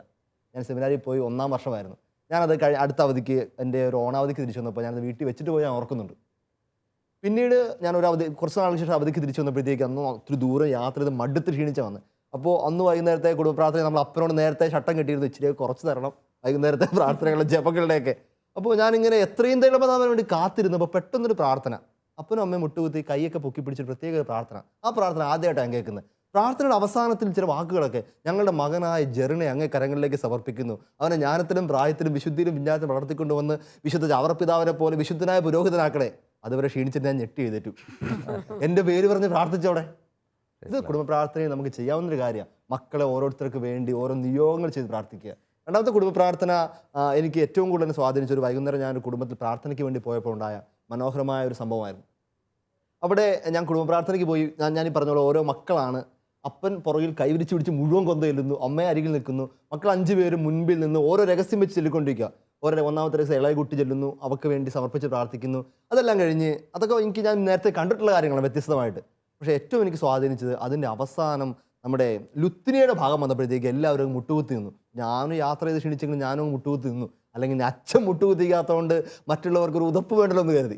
ഞാൻ സെമിനാരിൽ പോയി 1ാം വർഷമായിരുന്നു. ഞാനത് അടുത്ത അവധിക്ക് എൻ്റെ ഒരു ഓണാവധിക്ക് തിരിച്ചു വന്നപ്പോൾ ഞാനത് വീട്ടിൽ വെച്ചിട്ട് പോയി ഞാൻ ഓർക്കുന്നുണ്ട്. പിന്നീട് ഞാൻ ഒരു അവധി കുറച്ച് നാൾക്ക് ശേഷം അവധിക്ക് തിരിച്ചു വന്നപ്പോഴത്തേക്ക് അന്ന് ഒത്തിരി ദൂരം യാത്ര ചെയ്ത് മടുത്ത് ക്ഷീണിച്ച വന്ന്. അപ്പോൾ അന്ന് വൈകുന്നേരത്തെ കുടുംബ പ്രാർത്ഥന നമ്മൾ അപ്പനോട് നേരത്തെ ഷട്ടം കെട്ടിയിരുന്നു, ഇച്ചിരി കുറച്ച് തരണം വൈകുന്നേരത്തെ പ്രാർത്ഥനകളും ജപങ്ങളുടെയൊക്കെ. അപ്പോൾ ഞാനിങ്ങനെ എത്രയും ദൈവനാമന് വേണ്ടി കാത്തിരുന്നപ്പോൾ പെട്ടെന്നൊരു പ്രാർത്ഥന, അപ്പനും അമ്മയും മുട്ടുകുത്തി കൈയൊക്കെ പൊക്കി പിടിച്ചിട്ട് പ്രത്യേക പ്രാർത്ഥന. ആ പ്രാർത്ഥന ആദ്യമായിട്ടാണ് ഞാൻ കേൾക്കുന്നത്. പ്രാർത്ഥനയുടെ അവസാനത്തിൽ ചില വാക്കുകളൊക്കെ, ഞങ്ങളുടെ മകനായ ജെറിനെ അങ്ങേ കരങ്ങളിലേക്ക് സമർപ്പിക്കുന്നു, അവനെ ജ്ഞാനത്തിലും പ്രായത്തിലും വിശുദ്ധിയിലും വിജ്ഞാനത്തിലും വളർത്തിക്കൊണ്ടുവന്ന് വിശുദ്ധ ചവറപ്പിതാവിനെ പോലെ വിശുദ്ധനായ പുരോഹിതനാക്കണേ. അതുവരെ ക്ഷീണിച്ചിട്ട് ഞാൻ ഞെട്ടി എഴുന്നേറ്റു. എൻ്റെ പേര് പറഞ്ഞ് പ്രാർത്ഥിച്ചോടെ. ഇത് കുടുംബ പ്രാർത്ഥനയിൽ നമുക്ക് ചെയ്യാവുന്നൊരു കാര്യമാണ്. മക്കളെ ഓരോരുത്തർക്ക് വേണ്ടി ഓരോ നിയോഗങ്ങൾ ചെയ്ത് പ്രാർത്ഥിക്കുക. രണ്ടാമത്തെ കുടുംബ പ്രാർത്ഥന എനിക്ക് ഏറ്റവും കൂടുതൽ സ്വാധീനിച്ച ഒരു വൈകുന്നേരം ഞാൻ ഒരു കുടുംബത്തിൽ പ്രാർത്ഥനയ്ക്ക് വേണ്ടി പോയപ്പോൾ ഉണ്ടായ മനോഹരമായ ഒരു സംഭവമായിരുന്നു. അവിടെ ഞാൻ കുടുംബ പ്രാർത്ഥനയ്ക്ക് പോയി. ഞാൻ ഈ പറഞ്ഞ പോലെ ഓരോ മക്കളാണ്. അപ്പൻ പുറകിൽ കൈവിരിച്ച് പിടിച്ച് മുഴുവൻ കൊന്ത ചെല്ലുന്നു, അമ്മയെ അരികിൽ നിൽക്കുന്നു. മക്കൾ 5 പേരും മുൻപിൽ നിന്ന് ഓരോ രഹസ്യം വെച്ച് ചൊല്ലിക്കൊണ്ടിരിക്കുക. ഓരോ 1ാമത്തെ രഹസ്യം ഇളയ കുട്ടി ചെല്ലുന്നു, അവർക്ക് വേണ്ടി സമർപ്പിച്ച് പ്രാർത്ഥിക്കുന്നു. അതെല്ലാം കഴിഞ്ഞ് അതൊക്കെ ഞാൻ നേരത്തെ കണ്ടിട്ടുള്ള കാര്യങ്ങളാണ് വ്യത്യസ്തമായിട്ട്. പക്ഷേ ഏറ്റവും എനിക്ക് സ്വാധീനിച്ചത് അതിൻ്റെ അവസാനം നമ്മുടെ ലുത്തിനിയുടെ ഭാഗം വന്നപ്പോഴത്തേക്ക് എല്ലാവരും മുട്ടുകുത്തി നിന്നു. ഞാനും യാത്ര ചെയ്ത് ക്ഷണിച്ചെങ്കിലും ഞാനും മുട്ടുകുത്തി നിന്നു. അല്ലെങ്കിൽ അച്ഛൻ മുട്ടുകുത്തിക്കാത്തതുകൊണ്ട് മറ്റുള്ളവർക്കൊരു ഉതപ്പ് വേണ്ടല്ലോ എന്ന് കരുതി.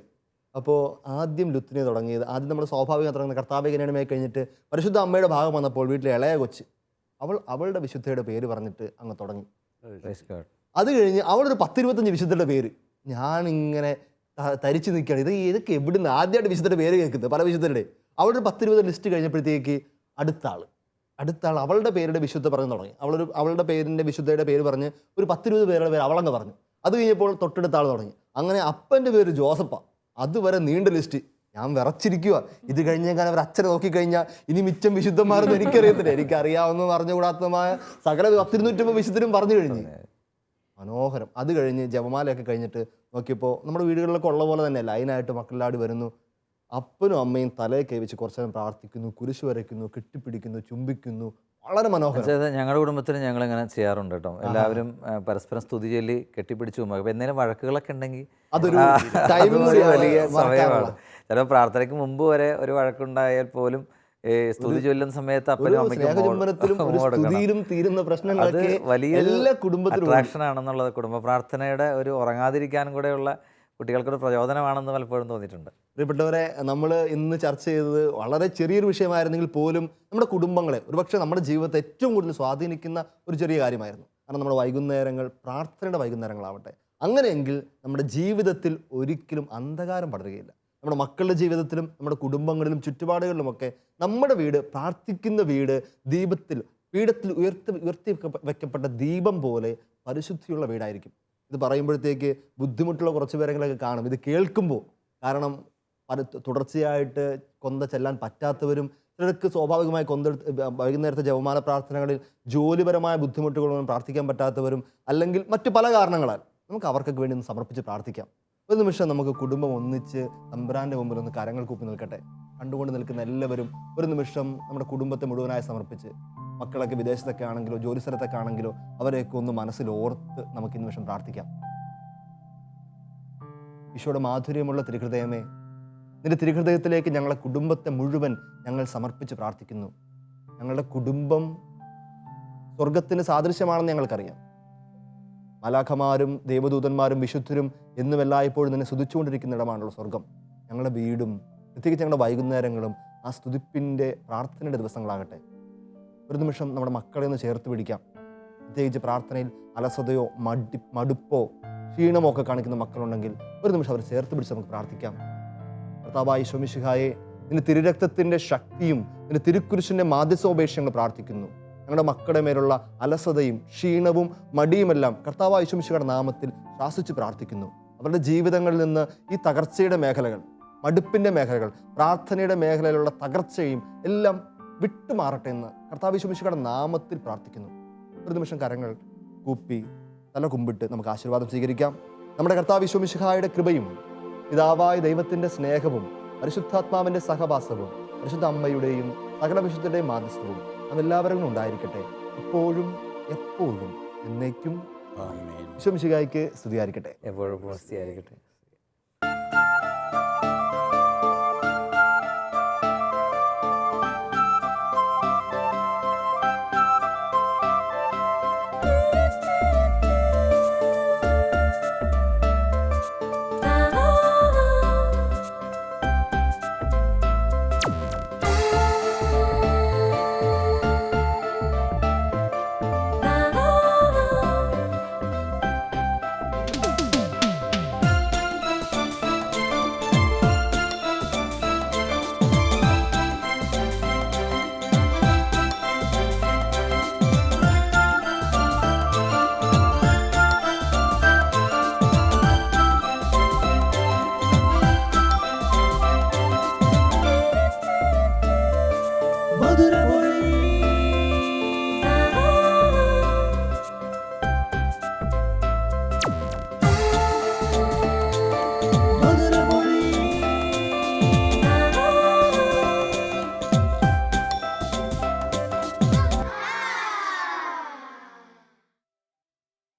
അപ്പോൾ ആദ്യം ലുത്തിനെ തുടങ്ങിയത്, ആദ്യം നമ്മൾ സ്വാഭാവികം തുടങ്ങുന്ന കർത്താവികനമേ കഴിഞ്ഞിട്ട് പരിശുദ്ധ അമ്മയുടെ ഭാഗം വന്നപ്പോൾ വീട്ടിലെ ഇളയ കൊച്ച് അവളുടെ വിശുദ്ധയുടെ പേര് പറഞ്ഞിട്ട് അങ്ങ് തുടങ്ങി. അത് കഴിഞ്ഞ് അവളൊരു 10-25 വിശുദ്ധരുടെ പേര്. ഞാനിങ്ങനെ തരിച്ചു നിൽക്കുകയാണ്, ഇതൊക്കെ എവിടുന്ന് ആദ്യമായിട്ട് വിശുദ്ധരുടെ പേര് കേൾക്കുന്നത്, പല വിശുദ്ധരുടെ. അവളൊരു 10-20 ലിസ്റ്റ് കഴിഞ്ഞപ്പോഴത്തേക്ക് അടുത്ത ആൾ അവളുടെ പേരുടെ വിശുദ്ധ പറഞ്ഞു തുടങ്ങി. അവളുടെ പേരിൻ്റെ വിശുദ്ധയുടെ പേര് പറഞ്ഞ് ഒരു 10-20 പേരുടെ പേര് അവളങ്ങ് പറഞ്ഞു. അത് കഴിഞ്ഞപ്പോൾ തൊട്ടടുത്ത ആൾ തുടങ്ങി. അങ്ങനെ അപ്പൻ്റെ പേര് ജോസഫാ. അതുവരെ നീണ്ട ലിസ്റ്റ്. ഞാൻ വിറച്ചിരിക്കുക. ഇത് കഴിഞ്ഞേക്കാൻ അവർ അച്ഛനെ നോക്കിക്കഴിഞ്ഞാൽ ഇനി മിച്ചം വിശുദ്ധന്മാരൊന്നും എനിക്കറിയത്തില്ല. എനിക്കറിയാവുന്നതും അറിഞ്ഞുകൂടാത്തതുമായ സകല 100-150 വിശുദ്ധരും പറഞ്ഞു കഴിഞ്ഞു. മനോഹരം. അത് കഴിഞ്ഞ് ജപമാലയൊക്കെ കഴിഞ്ഞിട്ട് നോക്കിയപ്പോൾ നമ്മുടെ വീടുകളിലൊക്കെ ഉള്ള പോലെ തന്നെ ലൈനായിട്ട് മക്കളാടി വരുന്നു. അപ്പനും അമ്മയും തലയിൽ കൈവച്ച് കുറച്ച് നേരം പ്രാർത്ഥിക്കുന്നു, കുരിശ് വരയ്ക്കുന്നു, കെട്ടിപ്പിടിക്കുന്നു, ചുംബിക്കുന്നു. വളരെ മനോഹരം. ഞങ്ങളുടെ കുടുംബത്തിൽ ഞങ്ങളിങ്ങനെ ചെയ്യാറുണ്ട് കേട്ടോ. എല്ലാവരും പരസ്പരം സ്തുതി ചൊല്ലി കെട്ടിപ്പിടിച്ചു പോകും. അപ്പോൾ എന്തെങ്കിലും വഴക്കുകളൊക്കെ ഉണ്ടെങ്കിൽ അതൊരു വലിയ സമയമാണ്. ചിലപ്പോൾ പ്രാർത്ഥനയ്ക്ക് മുമ്പ് വരെ ഒരു വഴക്കുണ്ടായാൽ പോലും സ്തുതി ചൊല്ലുന്ന സമയത്ത് അപ്പനും അമ്മയ്ക്കും തീരുന്ന പ്രശ്നങ്ങളൊക്കെ വലിയ എല്ലാ കുടുംബത്തിലും അട്രാക്ഷൻ ആണെന്നുള്ളത് കുടുംബ പ്രാർത്ഥനയുടെ ഒരു ഉറങ്ങാതിരിക്കാനും കൂടെയുള്ള കുട്ടികൾക്കൊരു പ്രചോദനമാണെന്ന് പലപ്പോഴും തോന്നിയിട്ടുണ്ട്. പ്രിയപ്പെട്ടവരെ, നമ്മൾ ഇന്ന് ചർച്ച ചെയ്തത് വളരെ ചെറിയൊരു വിഷയമായിരുന്നെങ്കിൽ പോലും നമ്മുടെ കുടുംബങ്ങളെ ഒരുപക്ഷെ നമ്മുടെ ജീവിതത്തെ ഏറ്റവും കൂടുതൽ സ്വാധീനിക്കുന്ന ഒരു ചെറിയ കാര്യമായിരുന്നു. കാരണം നമ്മുടെ വൈകുന്നേരങ്ങൾ പ്രാർത്ഥനയുടെ വൈകുന്നേരങ്ങളാവട്ടെ. അങ്ങനെയെങ്കിൽ നമ്മുടെ ജീവിതത്തിൽ ഒരിക്കലും അന്ധകാരം പടരുകയില്ല. നമ്മുടെ മക്കളുടെ ജീവിതത്തിലും നമ്മുടെ കുടുംബങ്ങളിലും ചുറ്റുപാടുകളിലുമൊക്കെ നമ്മുടെ വീട് പ്രാർത്ഥിക്കുന്ന വീട്, പീഠത്തിൽ ഉയർത്തി വെക്കപ്പെട്ട ദീപം പോലെ പരിശുദ്ധിയുള്ള വീടായിരിക്കും. ഇത് പറയുമ്പോഴത്തേക്ക് ബുദ്ധിമുട്ടുള്ള കുറച്ച് പേരെങ്കിലൊക്കെ കാണും ഇത് കേൾക്കുമ്പോൾ. കാരണം തുടർച്ചയായിട്ട് കൊന്ത ചെല്ലാൻ പറ്റാത്തവരും, ചിലർക്ക് സ്വാഭാവികമായി വൈകുന്നേരത്തെ ജപമാല പ്രാർത്ഥനകളിൽ ജോലിപരമായ ബുദ്ധിമുട്ടുകളൊന്നും പ്രാർത്ഥിക്കാൻ പറ്റാത്തവരും, അല്ലെങ്കിൽ മറ്റു പല കാരണങ്ങളാൽ നമുക്ക് അവർക്കൊക്കെ വേണ്ടി ഒന്ന് സമർപ്പിച്ച് പ്രാർത്ഥിക്കാം. ഒരു നിമിഷം നമുക്ക് കുടുംബം ഒന്നിച്ച് തമ്പുരാൻ്റെ മുമ്പിൽ ഒന്ന് കരങ്ങൾ കൂപ്പി നിൽക്കട്ടെ. കണ്ടുകൊണ്ട് നിൽക്കുന്ന എല്ലാവരും ഒരു നിമിഷം നമ്മുടെ കുടുംബത്തെ മുഴുവനായി സമർപ്പിച്ച്, മക്കളൊക്കെ വിദേശത്തൊക്കെ ആണെങ്കിലോ ജോലി സ്ഥലത്തൊക്കെ ആണെങ്കിലോ അവരെയൊക്കെ ഒന്ന് മനസ്സിൽ ഓർത്ത് നമുക്ക് ഈ നിമിഷം പ്രാർത്ഥിക്കാം. ഈശോയുടെ മാധുര്യമുള്ള തിരുഹൃദയമേ, നിന്റെ തിരുഹൃദയത്തിലേക്ക് ഞങ്ങളെ കുടുംബത്തെ മുഴുവൻ ഞങ്ങൾ സമർപ്പിച്ച് പ്രാർത്ഥിക്കുന്നു. ഞങ്ങളുടെ കുടുംബം സ്വർഗത്തിന് സാദൃശ്യമാണെന്ന് ഞങ്ങൾക്കറിയാം. മലാഖമാരും ദേവദൂതന്മാരും വിശുദ്ധരും എന്നും എല്ലായ്പ്പോഴും നിന്നെ സ്തുതിച്ചുകൊണ്ടിരിക്കുന്ന ഇടമാണല്ലോ സ്വർഗം. ഞങ്ങളുടെ വീടും പ്രത്യേകിച്ച് ഞങ്ങളുടെ വൈകുന്നേരങ്ങളും ആ സ്തുതിപ്പിൻ്റെ പ്രാർത്ഥനയുടെ ദിവസങ്ങളാകട്ടെ. ഒരു നിമിഷം നമ്മുടെ മക്കളെ ഒന്ന് ചേർത്ത് പിടിക്കാം. പ്രത്യേകിച്ച് പ്രാർത്ഥനയിൽ അലസതയോ മടുപ്പോ ക്ഷീണമോ ഒക്കെ കാണിക്കുന്ന മക്കളുണ്ടെങ്കിൽ ഒരു നിമിഷം അവർ ചേർത്ത് പിടിച്ച് നമുക്ക് പ്രാർത്ഥിക്കാം. കർത്താവായ ഈശോ മിശിഹായെ, നിന്റെ തിരുരക്തത്തിൻ്റെ ശക്തിയും നിന്റെ തിരുക്കുരിശിൻ്റെ മാധ്യസ്ഥോപേക്ഷങ്ങൾ പ്രാർത്ഥിക്കുന്നു. ഞങ്ങളുടെ മക്കളുടെ മേലുള്ള അലസതയും ക്ഷീണവും മടിയുമെല്ലാം കർത്താവായ ഈശോ മിശിഹായുടെ നാമത്തിൽ ശാസിച്ച് പ്രാർത്ഥിക്കുന്നു. അവരുടെ ജീവിതങ്ങളിൽ നിന്ന് ഈ തകർച്ചയുടെ മേഖലകൾ, മടുപ്പിൻ്റെ മേഖലകൾ, പ്രാർത്ഥനയുടെ മേഖലയിലുള്ള തകർച്ചയും എല്ലാം വിട്ടുമാറട്ടെ എന്ന് കർത്താവ് ഈശോ മിശിഹായുടെ നാമത്തിൽ പ്രാർത്ഥിക്കുന്നു. ഒരു നിമിഷം കരങ്ങൾ കൂപ്പി തല കുമ്പിട്ട് നമുക്ക് ആശീർവാദം സ്വീകരിക്കാം. നമ്മുടെ കർത്താവ് ഈശോ മിശിഹായുടെ കൃപയും പിതാവായ ദൈവത്തിൻ്റെ സ്നേഹവും പരിശുദ്ധാത്മാവിൻ്റെ സഹവാസവും പരിശുദ്ധ അമ്മയുടെയും സകല വിശുദ്ധരുടെയും മാധ്യസ്ഥവും അതെല്ലാവരും ഉണ്ടായിരിക്കട്ടെ, ഇപ്പോഴും എപ്പോഴും എന്നേക്കും. ഈശോ മിശിഹായ്ക്ക് സ്തുതിയായിരിക്കട്ടെ. എപ്പോഴും സ്തുതിയായിരിക്കട്ടെ.